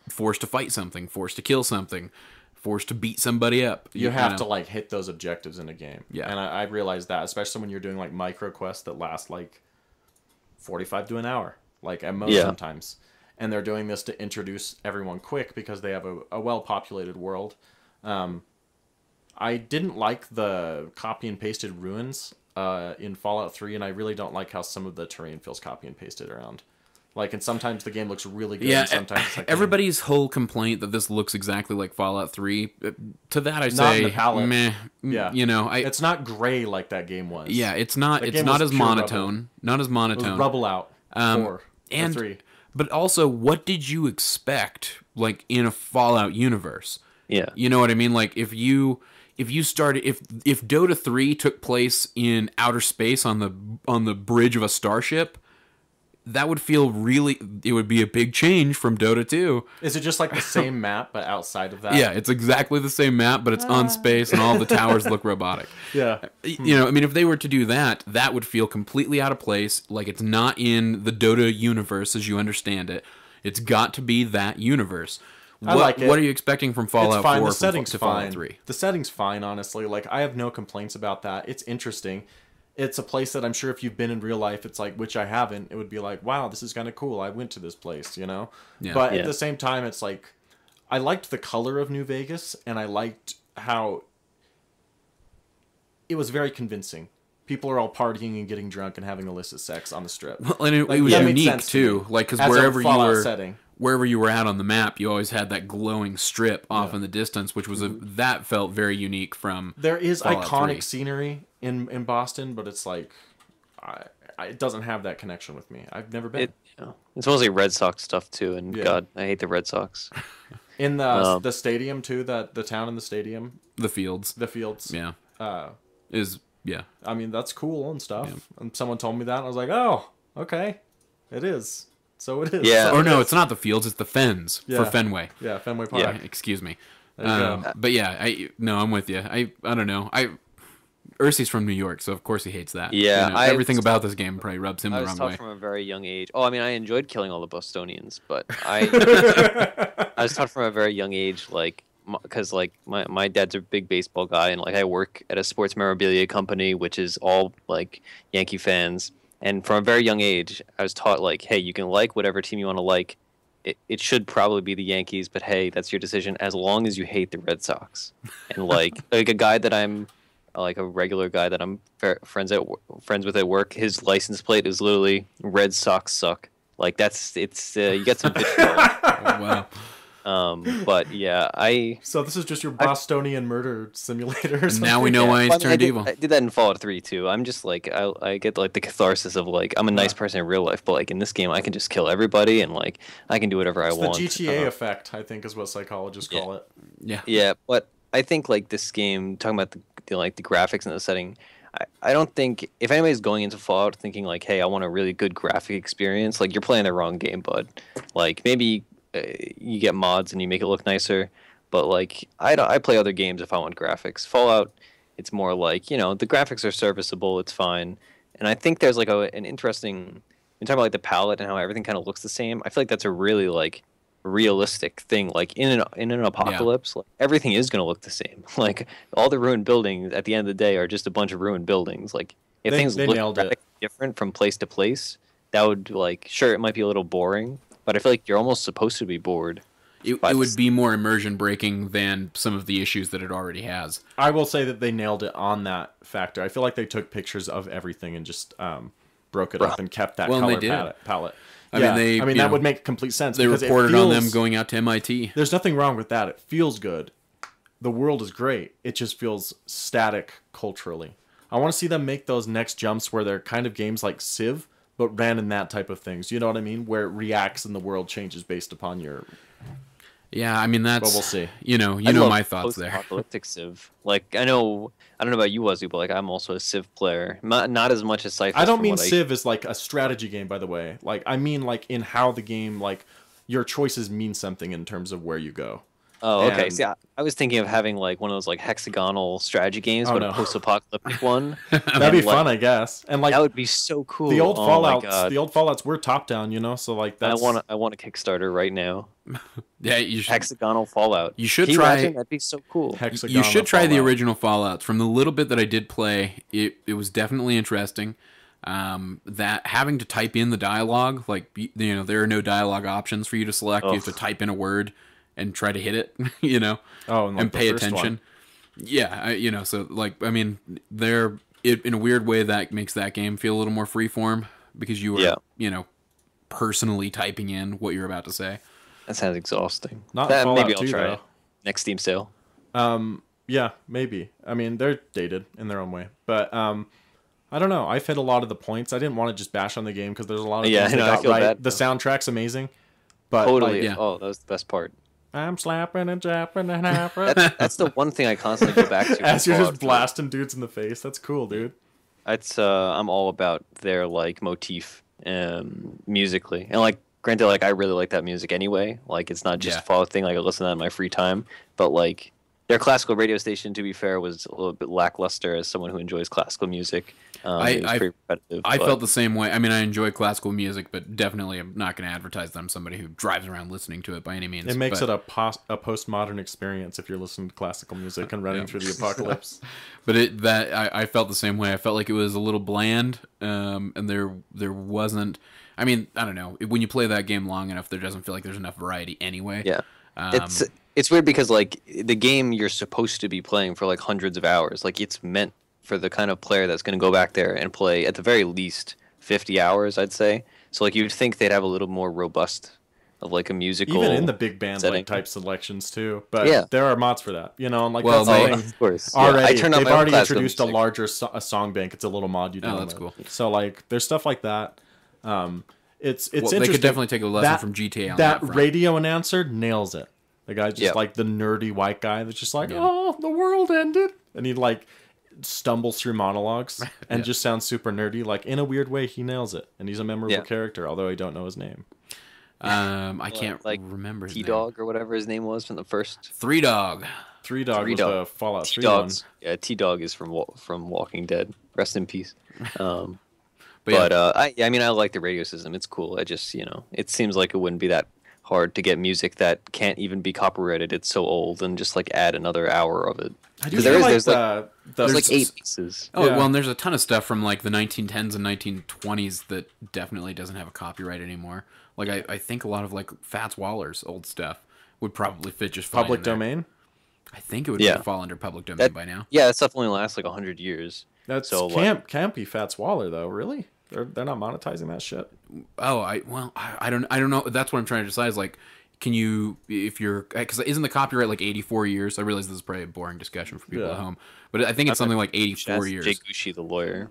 forced to fight something, forced to kill something, forced to beat somebody up. You have to like hit those objectives in a game. Yeah. And I realized that, especially when you're doing like micro quests that last like 45 to an hour, like at most sometimes. And they're doing this to introduce everyone quick because they have a well-populated world. I didn't like the copy and pasted ruins in Fallout 3, and I really don't like how some of the terrain feels copy and pasted around. Like, and sometimes the game looks really good, and sometimes it's like... Everybody's whole complaint that this looks exactly like Fallout 3, to that I Not say, in the palette. meh, Yeah. you know... it's not gray like that game was. Yeah, it's not That It's game not was as pure monotone. rubble. Not as It was monotone. Rubble Out 4 or and 3. But also, what did you expect, like, in a Fallout universe? Yeah. You know what I mean? Like, if you started, if Dota 3 took place in outer space on the bridge of a starship, that would feel it would be a big change from Dota 2. Is it just like the same map, but outside of that? Yeah, it's exactly the same map, but it's on space and all the towers look robotic. Yeah. You know, I mean, if they were to do that, that would feel completely out of place, like it's not in the Dota universe as you understand it. It's got to be that universe. I like it. What are you expecting from Fallout It's fine. 4 The setting's to fine. Fallout 3? The setting's fine, honestly. Like, I have no complaints about that. It's interesting. It's a place that I'm sure if you've been in real life, it's like, which I haven't, it would be like, wow, this is kind of cool. I went to this place, you know? Yeah. But at the same time, it's like, I liked the color of New Vegas, and I liked how it was very convincing. People are all partying and getting drunk and having illicit sex on the strip. Well, and it Like, was that made unique sense to me. too, like because As a wherever you Fallout were, setting. wherever you were at on the map, you always had that glowing strip off in the distance, which was that felt very unique from. There is Fallout iconic 3. scenery in Boston, but it's like, it doesn't have that connection with me. I've never been. It's mostly Red Sox stuff too, and Yeah. God, I hate the Red Sox. In the stadium too, the town in the stadium, The fields. the fields. Yeah. Uh, Yeah. I mean, that's cool and stuff. Yeah. And someone told me that, and I was like, oh, okay, it is. So it is. Yeah. So Or it no, is. it's not the fields, it's the Fens for Fenway. Yeah, Fenway Park. Yeah, excuse me. There you go. But yeah, I'm with you. I don't know. Ursi's from New York, so of course he hates that. Yeah, You know, everything about this game probably rubs him I the was wrong taught way. from a very young age. Oh, I mean, I enjoyed killing all the Bostonians, but I was taught from a very young age, like, because like my dad's a big baseball guy, and like I work at a sports memorabilia company, which is all like Yankee fans. And from a very young age, I was taught like, hey, you can like whatever team you want to like. It should probably be the Yankees, but hey, that's your decision as long as you hate the Red Sox. And like a guy that I'm like a regular guy that I'm friends with at work, his license plate is literally Red Sox suck. Like you get some vitriol. Oh, wow. But yeah, So this is just your Bostonian murder simulator. Or something? Now we know why he's turned evil. I did that in Fallout 3 too. I'm just like I get like the catharsis of like I'm a nice person in real life, but like in this game I can just kill everybody and like I can do whatever I want. The GTA effect, I think, is what psychologists call it. Yeah. Yeah, but I think like this game, talking about the graphics and the setting, I don't think if anybody's going into Fallout thinking like, hey, I want a really good graphic experience, like you're playing the wrong game, bud. Like maybe you get mods and you make it look nicer, but like I play other games if I want graphics. Fallout, it's more like, you know, the graphics are serviceable, it's fine, and I think there's like an interesting. You're talking about like the palette and how everything kind of looks the same. I feel like that's a really like realistic thing. Like in an apocalypse, like everything is going to look the same. Like all the ruined buildings at the end of the day are just a bunch of ruined buildings. Like if things look different from place to place, that would like sure it might be a little boring, but I feel like you're almost supposed to be bored. It would be more immersion breaking than some of the issues that it already has. I will say that they nailed it on that factor. I feel like they took pictures of everything and just broke it up and kept that color palette. I mean, that would make complete sense. They reported on them going out to MIT. There's nothing wrong with that. It feels good. The world is great. It just feels static culturally. I want to see them make those next jumps where they're kind of games like Civ, but ran in that type of things. You know what I mean? Where it reacts and the world changes based upon your... Yeah, I mean, that's... But we'll see. You know my thoughts there. Post-apocalyptic Civ. Like, I don't know about you, Wazoo, but like I'm also a Civ player. Not as much as Cyphus. I don't mean Civ as like a strategy game, by the way. Like, I mean like in how the game, like, your choices mean something in terms of where you go. Oh, okay. See, I was thinking of having like one of those like hexagonal strategy games, but a post-apocalyptic one. That'd be fun, I guess. And like that would be so cool. The old Fallouts were top down, you know. So like that's... I want a Kickstarter right now. Yeah, you should. Hexagonal Fallout. You should try. That'd be so cool. You should try the original Fallouts. From the little bit that I did play, it was definitely interesting. That having to type in the dialogue, like there are no dialogue options for you to select. You have to type in a word and try to hit it, and pay attention. Yeah, so like I mean, in a weird way, that makes that game feel a little more freeform because you were, personally typing in what you're about to say. That sounds exhausting. Not that, Fallout maybe I'll 2, try though. it next Steam sale. Yeah, maybe. I mean, they're dated in their own way, but I don't know. I've hit a lot of the points. I didn't want to just bash on the game because there's a lot of things they got right. Bad, the soundtrack's amazing, but totally. Oh, that was the best part. I'm slapping and japping and happing. That's the one thing I constantly go back to. As you're just blasting dudes in the face. That's cool, dude. It's I'm all about their like motif musically, and like granted, like I really like that music anyway. Like it's not just a Fallout thing. Like I listen to that in my free time, but like. Their classical radio station, to be fair, was a little bit lackluster as someone who enjoys classical music. I felt the same way. I mean, I enjoy classical music, but definitely I'm not going to advertise that I'm somebody who drives around listening to it by any means. It makes it a postmodern experience if you're listening to classical music and running through the apocalypse. But I felt the same way. I felt like it was a little bland, and there wasn't. I mean, I don't know. When you play that game long enough, there doesn't feel like there's enough variety anyway. Yeah, It's weird because like the game you're supposed to be playing for like hundreds of hours. Like it's meant for the kind of player that's going to go back there and play at the very least 50 hours, I'd say. So like you'd think they'd have a little more robust of like a musical. Even in the big band like type selections too. But there are mods for that, and like that's the thing. Of course. Already, they've already introduced a larger song bank. It's a little mod you download. Oh, that's cool. So like there's stuff like that. It's interesting. They could definitely take a lesson from GTA on that front. Radio announcer nails it. The guy's just like the nerdy white guy that's just like, oh, the world ended. And he like stumbles through monologues and just sounds super nerdy. Like in a weird way, he nails it. And he's a memorable character, although I don't know his name. I can't remember his name. T-Dog or whatever his name was from the first. Three Dog. Three Dog was the Fallout 3 one. Yeah, T-Dog is from Walking Dead. Rest in peace. I mean, I like the radio system. It's cool. I just, it seems like it wouldn't be that hard to get music that can't even be copyrighted. It's so old, and just like add another hour of it. I do feel like there's like 8 pieces. Oh well, and there's a ton of stuff from like the 1910s and 1920s that definitely doesn't have a copyright anymore. Like I think a lot of like Fats Waller's old stuff would probably fit just fine. Public domain. I think it would fall under public domain by now. Yeah, that stuff only lasts like 100 years. That's so can't be Fats Waller though. Really? They're not monetizing that shit. Oh, I don't know. That's what I'm trying to decide. Is like, can you, if you're, because isn't the copyright like 84 years? I realize this is probably a boring discussion for people at home, but I think it's something like 84 years. Jake Gucci, the lawyer.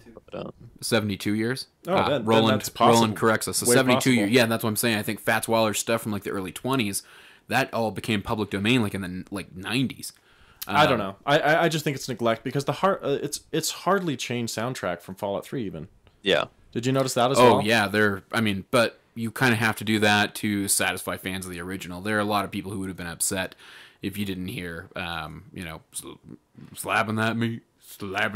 72 years. Oh, then that's Roland corrects us. So 72 years. Yeah, that's what I'm saying. I think Fats Waller's stuff from like the early 20s, that all became public domain like in the 90s. I don't know. I just think it's neglect because it's hardly changed soundtrack from Fallout 3 even. Yeah. Did you notice that as well? Oh yeah, but you kind of have to do that to satisfy fans of the original. There are a lot of people who would have been upset if you didn't hear, slapping that meat. I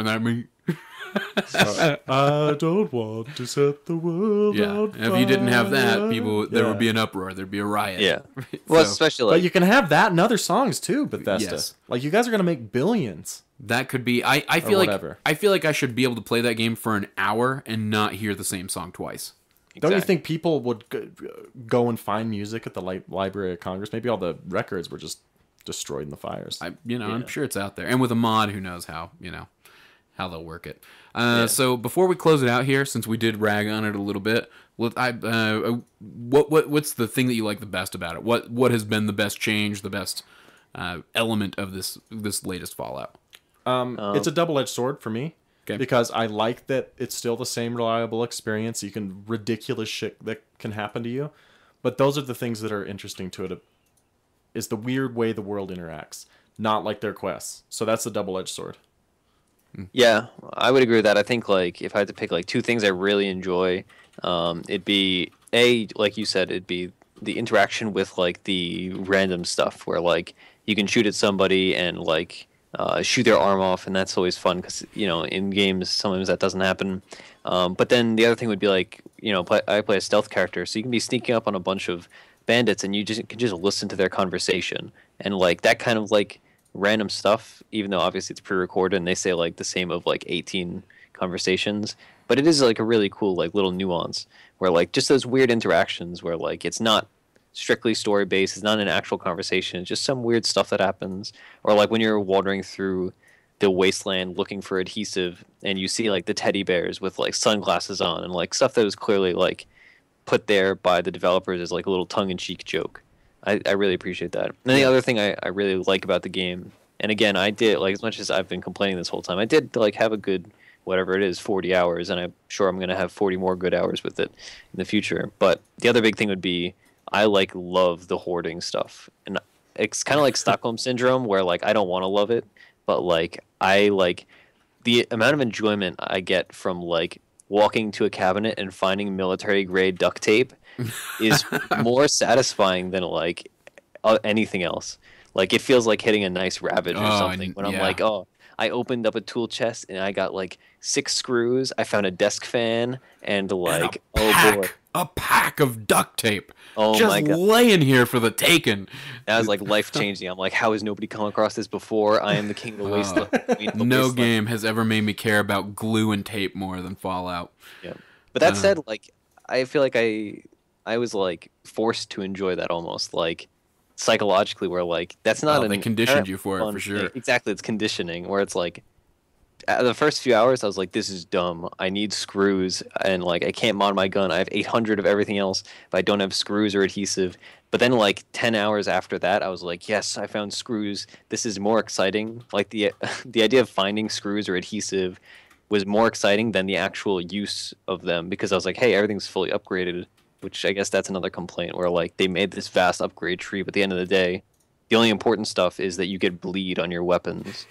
don't want to set the world on fire. If you didn't have that, there would be an uproar. There'd be a riot. Yeah. Well, especially. But you can have that and other songs too, Bethesda. Yes. Like you guys are gonna make billions. That could be. I feel like I should be able to play that game for an hour and not hear the same song twice. Exactly. Don't you think people would go and find music at the Library of Congress? Maybe all the records were just destroyed in the fires. I'm sure it's out there, and with a mod, who knows how they'll work it. So before we close it out here, since we did rag on it a little bit, what's the thing that you like the best about it? What has been the best change, the best element of this latest Fallout? It's a double-edged sword for me. Okay. Because I like that it's still the same reliable experience. You can ridiculous shit that can happen to you, but those are the things that are interesting to it. Is the weird way the world interacts, not like their quests. So that's the double-edged sword. Yeah, I would agree with that. I think like if I had to pick like two things I really enjoy, it'd be like you said, it'd be the interaction with like the random stuff where like you can shoot at somebody and like shoot their arm off, and that's always fun because in games sometimes that doesn't happen. But then the other thing would be like I play a stealth character, so you can be sneaking up on a bunch of bandits and you can just listen to their conversation, and like that kind of like random stuff, even though obviously it's pre-recorded and they say like the same of like 18 conversations, but it is like a really cool like little nuance where like just those weird interactions where like it's not strictly story based, it's not an actual conversation, it's just some weird stuff that happens. Or like when you're wandering through the wasteland looking for adhesive, and you see like the teddy bears with like sunglasses on and like stuff that was clearly like put there by the developers as like a little tongue-in-cheek joke. I really appreciate that. And then the other thing I really like about the game, and again, I did, like, as much as I've been complaining this whole time, I did like have a good, whatever it is, 40 hours, and I'm sure I'm going to have 40 more good hours with it in the future. But the other big thing would be I like love the hoarding stuff. And it's kind of like Stockholm Syndrome, where like I don't want to love it, but like I like the amount of enjoyment I get from like walking to a cabinet and finding military grade duct tape is more satisfying than like anything else. Like it feels like hitting a nice Ravage or something when I'm like, oh, I opened up a tool chest and I got like 6 screws. I found a desk fan and like a pack of duct tape. Oh just my God. Laying here for the taking. That was like life changing. I'm like, how has nobody come across this before? I am the king of the wasteland. No game has ever made me care about glue and tape more than Fallout. Yeah, but that said, like I feel like I was like forced to enjoy that almost like psychologically, where like that's not they conditioned you for it for sure. Exactly, it's conditioning where it's like the first few hours I was like, this is dumb. I need screws and like I can't mod my gun. I have 800 of everything else, but I don't have screws or adhesive. But then like 10 hours after that, I was like, yes, I found screws. This is more exciting. Like the idea of finding screws or adhesive was more exciting than the actual use of them, because I was like, hey, everything's fully upgraded, which I guess that's another complaint where like they made this vast upgrade tree, but at the end of the day, the only important stuff is that you get bleed on your weapons.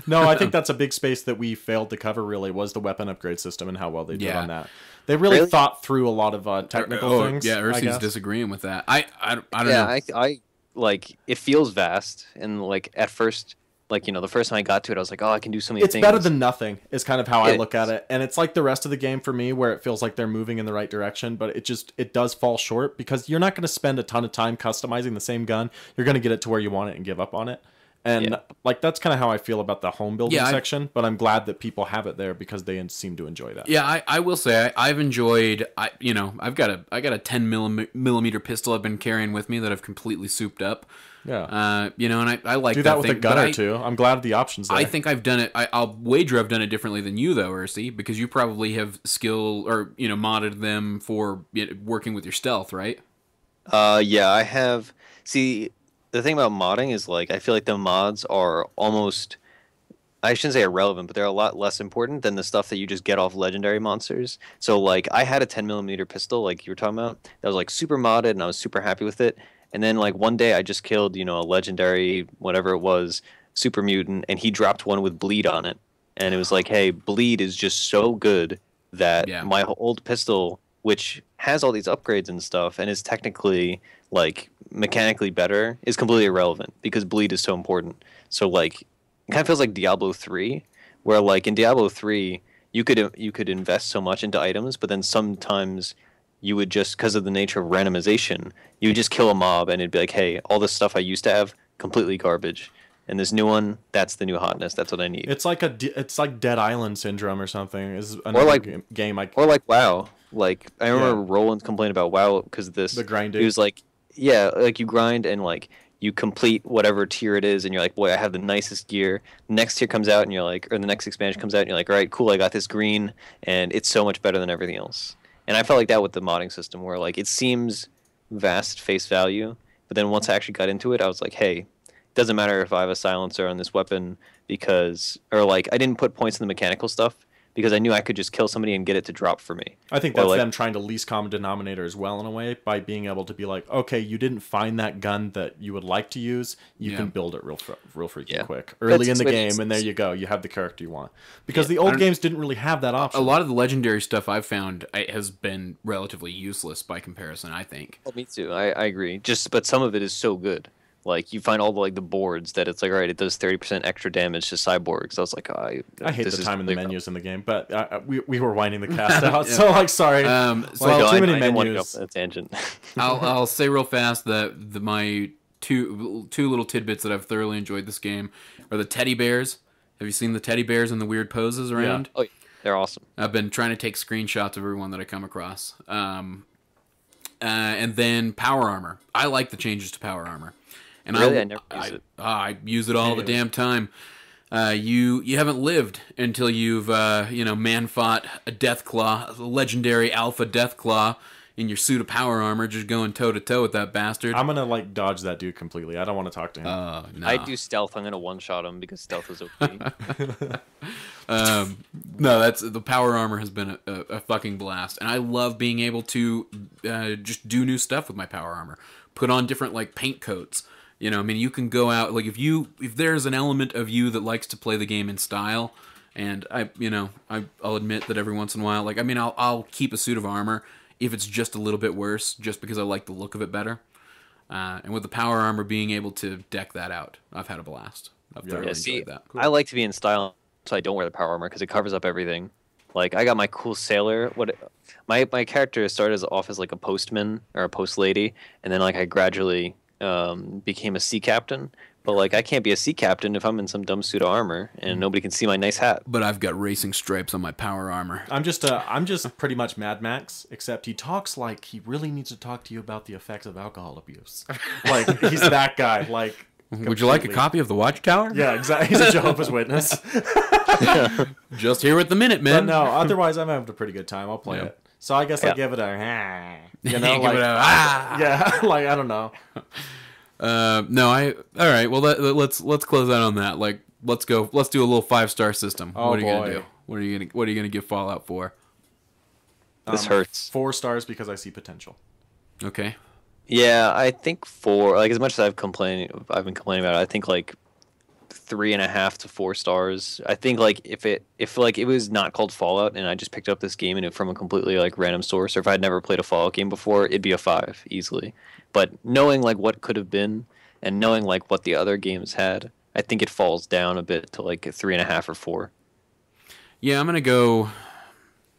No, I think that's a big space that we failed to cover, really, was the weapon upgrade system and how well they did on that. They really thought through a lot of technical things. Yeah, Ursi's disagreeing with that. I don't know. Yeah, I like, it feels vast, and like at first, like, you know, the first time I got to it, I was like, oh, I can do so many things. It's better than nothing, is kind of how I look at it. And it's like the rest of the game for me, where it feels like they're moving in the right direction, but it does fall short, because you're not going to spend a ton of time customizing the same gun. You're going to get it to where you want it and give up on it. And like that's kind of how I feel about the home building section, but I'm glad that people have it there because they seem to enjoy that. Yeah, I will say I've enjoyed. I've got a 10 millimeter pistol I've been carrying with me that I've completely souped up. Yeah. And I like do that with a gun or two. I'm glad of the options there. I think I've done it. I'll wager I've done it differently than you, though, Ursi, because you probably have skill or modded them for working with your stealth, right? Yeah, I have. See, the thing about modding is like I feel like the mods are almost, I shouldn't say irrelevant, but they're a lot less important than the stuff that you just get off legendary monsters. So like I had a 10 millimeter pistol, like you were talking about, that was like super modded, and I was super happy with it. And then like one day I just killed, a legendary, whatever it was, super mutant, and he dropped one with bleed on it. And it was like, hey, bleed is just so good that my old pistol, which has all these upgrades and stuff and is technically like mechanically better, is completely irrelevant because bleed is so important. So like it kind of feels like Diablo 3, where like in Diablo 3 you could invest so much into items, but then sometimes you would just, because of the nature of randomization, you would just kill a mob and it'd be like, hey, all this stuff I used to have, completely garbage. And this new one, that's the new hotness. That's what I need. It's like Dead Island syndrome or something. Is another game or like WoW. Like I remember Roland complained about WoW because of this. The grinding. He was like, yeah, like you grind and like you complete whatever tier it is, and you're like, boy, I have the nicest gear. Next tier comes out, and you're like, or the next expansion comes out, and you're like, all right, cool, I got this green, and it's so much better than everything else. And I felt like that with the modding system, where like it seems vast face value, but then once I actually got into it, I was like, hey, it doesn't matter if I have a silencer on this weapon because, or like I didn't put points in the mechanical stuff because I knew I could just kill somebody and get it to drop for me. I think that's them trying to least common denominator as well in a way, by being able to be like, okay, you didn't find that gun that you would like to use, you can build it real freaking quick early in the game, and there you go, you have the character you want. Because the old games didn't really have that option. A lot of the legendary stuff I've found has been relatively useless by comparison, I think. Oh, me too. I agree. But some of it is so good. Like you find all the boards that it's like, all right, it does 30% extra damage to cyborgs. I was like, I hate the time in the menus in the game, but we were winding the cast out, so like sorry. Too many menus. Want to go off on a tangent. I'll say real fast that my two little tidbits that I've thoroughly enjoyed this game are the teddy bears. Have you seen the teddy bears and the weird poses around? Yeah. Oh, they're awesome. I've been trying to take screenshots of everyone that I come across. And then power armor. I like the changes to power armor. And really? I never use it. I use it all the damn time. you haven't lived until you've man fought a Deathclaw, a legendary Alpha Deathclaw in your suit of power armor, just going toe to toe with that bastard. I'm gonna like dodge that dude completely. I don't want to talk to him. No. I do stealth. I'm gonna one-shot him because stealth is OP. No, that's the power armor has been a fucking blast, and I love being able to just do new stuff with my power armor. Put on different like paint coats. You know, I mean, you can go out like if there's an element of you that likes to play the game in style, and I'll admit that every once in a while, like I mean, I'll keep a suit of armor if it's just a little bit worse, just because I like the look of it better. And with the power armor being able to deck that out, I've had a blast. I've thoroughly enjoyed that. Cool. I like to be in style, so I don't wear the power armor because it covers up everything. Like I got my cool sailor. My character started off as like a postman or a post lady, and then like I gradually became a sea captain. But like I can't be a sea captain if I'm in some dumb suit of armor and nobody can see my nice hat. But I've got racing stripes on my power armor. I'm just pretty much Mad Max, except he talks like he really needs to talk to you about the effects of alcohol abuse. Like he's that guy. Like, completely. Would you like a copy of the Watchtower? Yeah, exactly. He's a Jehovah's Witness. Just here with the Minutemen. But no, otherwise I'm having a pretty good time. I'll play it. So I guess I give it a, give it a, yeah, like I don't know. No, all right. Well, let's close out on that. Like, let's do a little 5-star system. Oh, what are you boy. gonna do? What are you gonna give Fallout 4? This hurts. 4 stars because I see potential. Okay. Yeah, I think 4. Like as much as I've been complaining about it, I think like 3.5 to 4 stars. I think like if it was not called Fallout and I just picked up this game and it from a completely like random source, or if I'd never played a Fallout game before, it'd be a 5 easily. But knowing like what could have been and knowing like what the other games had, I think it falls down a bit to like a 3.5 or 4. Yeah, I'm gonna go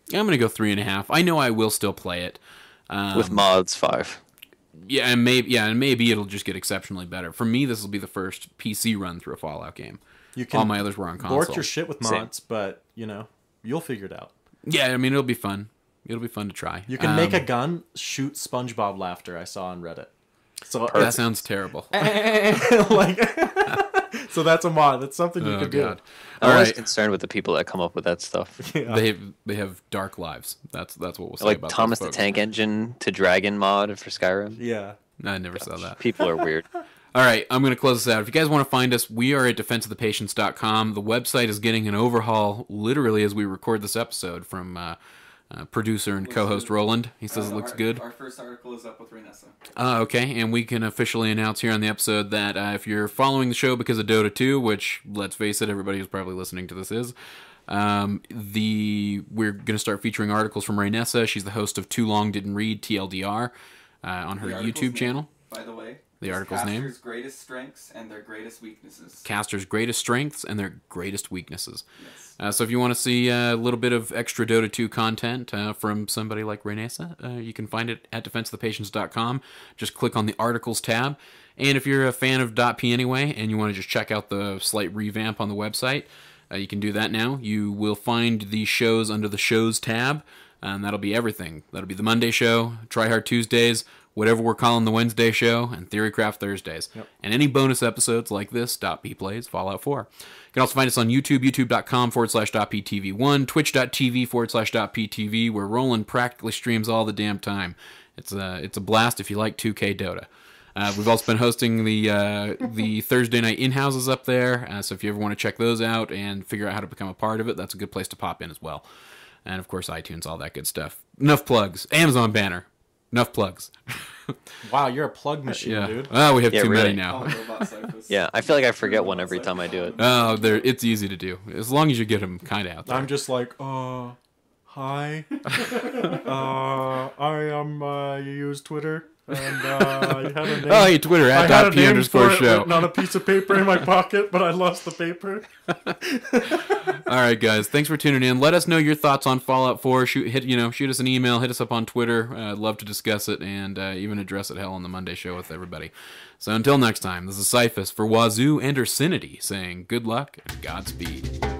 3.5. I know I will still play it. With mods, 5. Yeah, and maybe it'll just get exceptionally better. For me, this will be the first PC run through a Fallout game. All my others were on console. Bork your shit with mods, but you'll figure it out. Yeah, I mean it'll be fun. It'll be fun to try. You can make a gun shoot SpongeBob laughter. I saw on Reddit. So that sounds terrible. So that's a mod. That's something you can do. I'm always concerned with the people that come up with that stuff. Yeah. They have dark lives. That's what we'll say like about Thomas those the folks. Tank Engine to Dragon mod for Skyrim. Yeah. I never saw that. People are weird. All right, I'm going to close this out. If you guys want to find us, we are at defenseofthepatients.com. The website is getting an overhaul literally as we record this episode from producer and co-host Roland. He says it looks good. Our first article is up with Renessa. Okay, and we can officially announce here on the episode that if you're following the show because of Dota 2, which, let's face it, everybody who's probably listening to this is, we're going to start featuring articles from Renessa. She's the host of Too Long Didn't Read, TLDR, on her YouTube channel. By the way, the article's name? Caster's greatest strengths and their greatest weaknesses. Caster's greatest strengths and their greatest weaknesses. Yes. So if you want to see a little bit of extra Dota 2 content from somebody like Renessa, you can find it at defenseofthepatients.com. Just click on the articles tab. And if you're a fan of .p anyway, and you want to just check out the slight revamp on the website, you can do that now. You will find the shows under the shows tab, and that'll be everything. That'll be the Monday show, Try Hard Tuesdays, whatever we're calling the Wednesday show, and Theorycraft Thursdays. Yep. And any bonus episodes like this, .p plays Fallout 4. You can also find us on YouTube, youtube.com/.ptv1, twitch.tv/.ptv, where Roland practically streams all the damn time. It's a blast if you like 2K Dota. We've also been hosting the Thursday night in-houses up there, so if you ever want to check those out and figure out how to become a part of it, that's a good place to pop in as well. And, of course, iTunes, all that good stuff. Enough plugs. Amazon banner. Enough plugs. Wow, you're a plug machine, dude. Oh, we have too many now. Yeah, I feel like I forget one every time I do it. Oh, it's easy to do. As long as you get them kind of out there. I'm just like, hi. I am, you use Twitter. And I had a name. Oh, hey, Twitter, at @p_show. Not a piece of paper in my pocket, but I lost the paper. All right, guys. Thanks for tuning in. Let us know your thoughts on Fallout 4. Shoot us an email. Hit us up on Twitter. I'd love to discuss it and even address it hell on the Monday show with everybody. So until next time, this is Cyphus for Wazoo and Ursinity saying good luck and Godspeed.